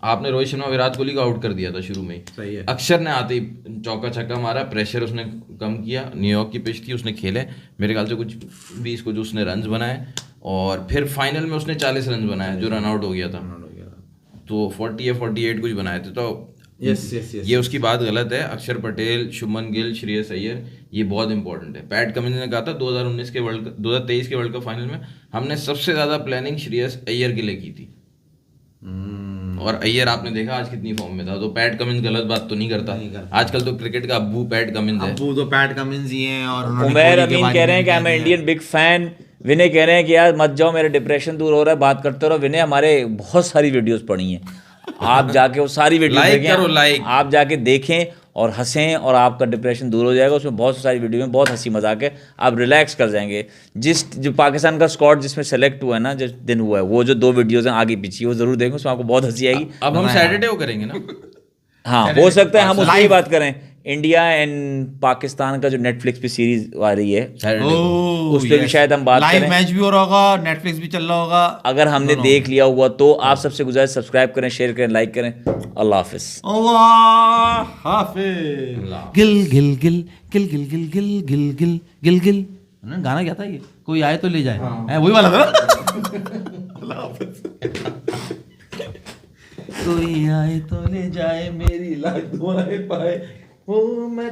[SPEAKER 3] आपने रोहित शर्मा विराट कोहली को आउट कर दिया था शुरू में ही।
[SPEAKER 1] सही है।
[SPEAKER 3] अक्षर ने आते ही चौका छक्का मारा, प्रेशर उसने कम किया, न्यूयॉर्क की पिच थी, उसने खेले मेरे ख्याल से कुछ 20 को जो उसने रन बनाए, और फिर फाइनल में उसने 40 रन बनाए जो रन आउट हो गया था, तो 40 या 48 कुछ बनाए थे। तो
[SPEAKER 1] यस
[SPEAKER 3] ये उसकी बात गलत है। अक्षर पटेल, शुभमन गिल, श्रेयस अय्यर, ये बहुत इंपॉर्टेंट है। पैट कमिंस ने कहा था 2023 के वर्ल्ड कप फाइनल में हमने सबसे ज्यादा प्लानिंग श्रेयस अय्यर के लिए की थी, और अय्यर आपने देखा आज कितनी फॉर्म में था। तो पैट कमिंस गलत बात तो नहीं करता। आजकल तो क्रिकेट का अब्बू पैट कमिंस है।
[SPEAKER 1] अब्बू तो पैट कमिंस ही हैं। और
[SPEAKER 2] उमैर अमीन कह रहे हैं कि I am Indian big fan. Vinay कह रहे हैं कि यार मत जाओ, मेरा डिप्रेशन दूर हो रहा है, बात करते रहो। विनय हमारे बहुत सारी वीडियोस पड़ी हैं, आप जाके वो सारी वीडियो देखें, आप जाके देखें और हंसें, और आपका डिप्रेशन दूर हो जाएगा। उसमें बहुत सारी वीडियो में बहुत हंसी मजाक है, आप रिलैक्स कर जाएंगे। जो पाकिस्तान का स्क्वाड जिसमें सेलेक्ट हुआ है ना, जिस दिन हुआ है, वो जो 2 वीडियोज़ हैं आगे पीछे, वो ज़रूर देखें, उसमें आपको बहुत हंसी आएगी।
[SPEAKER 3] अब हम सैटरडे को करेंगे ना।
[SPEAKER 2] हाँ, हो सकता है हम उसकी ही बात करें। इंडिया एंड पाकिस्तान का जो नेटफ्लिक्स पे सीरीज आ रही है, उस पर भी शायद हम बात करें।
[SPEAKER 1] लाइव मैच भी हो रहा होगा, नेटफ्लिक्स भी चल रहा होगा।
[SPEAKER 2] अगर हमने देख लिया हुआ तो आप सबसे गुजारिश, सब्सक्राइब करें, शेयर करें, लाइक करें। अल्लाह हाफिज।
[SPEAKER 1] अल्लाह हाफिज। गिल गिल गिल गिल गिल गिल गिल गिल गिल गिल गिल, गाना क्या था ये? कोई आए तो ले जाए, वही वाला था ना। अल्लाह हाफिज। कोई आए तो ले जाए, मेरी लाज दुआएं पाए, ओ मैं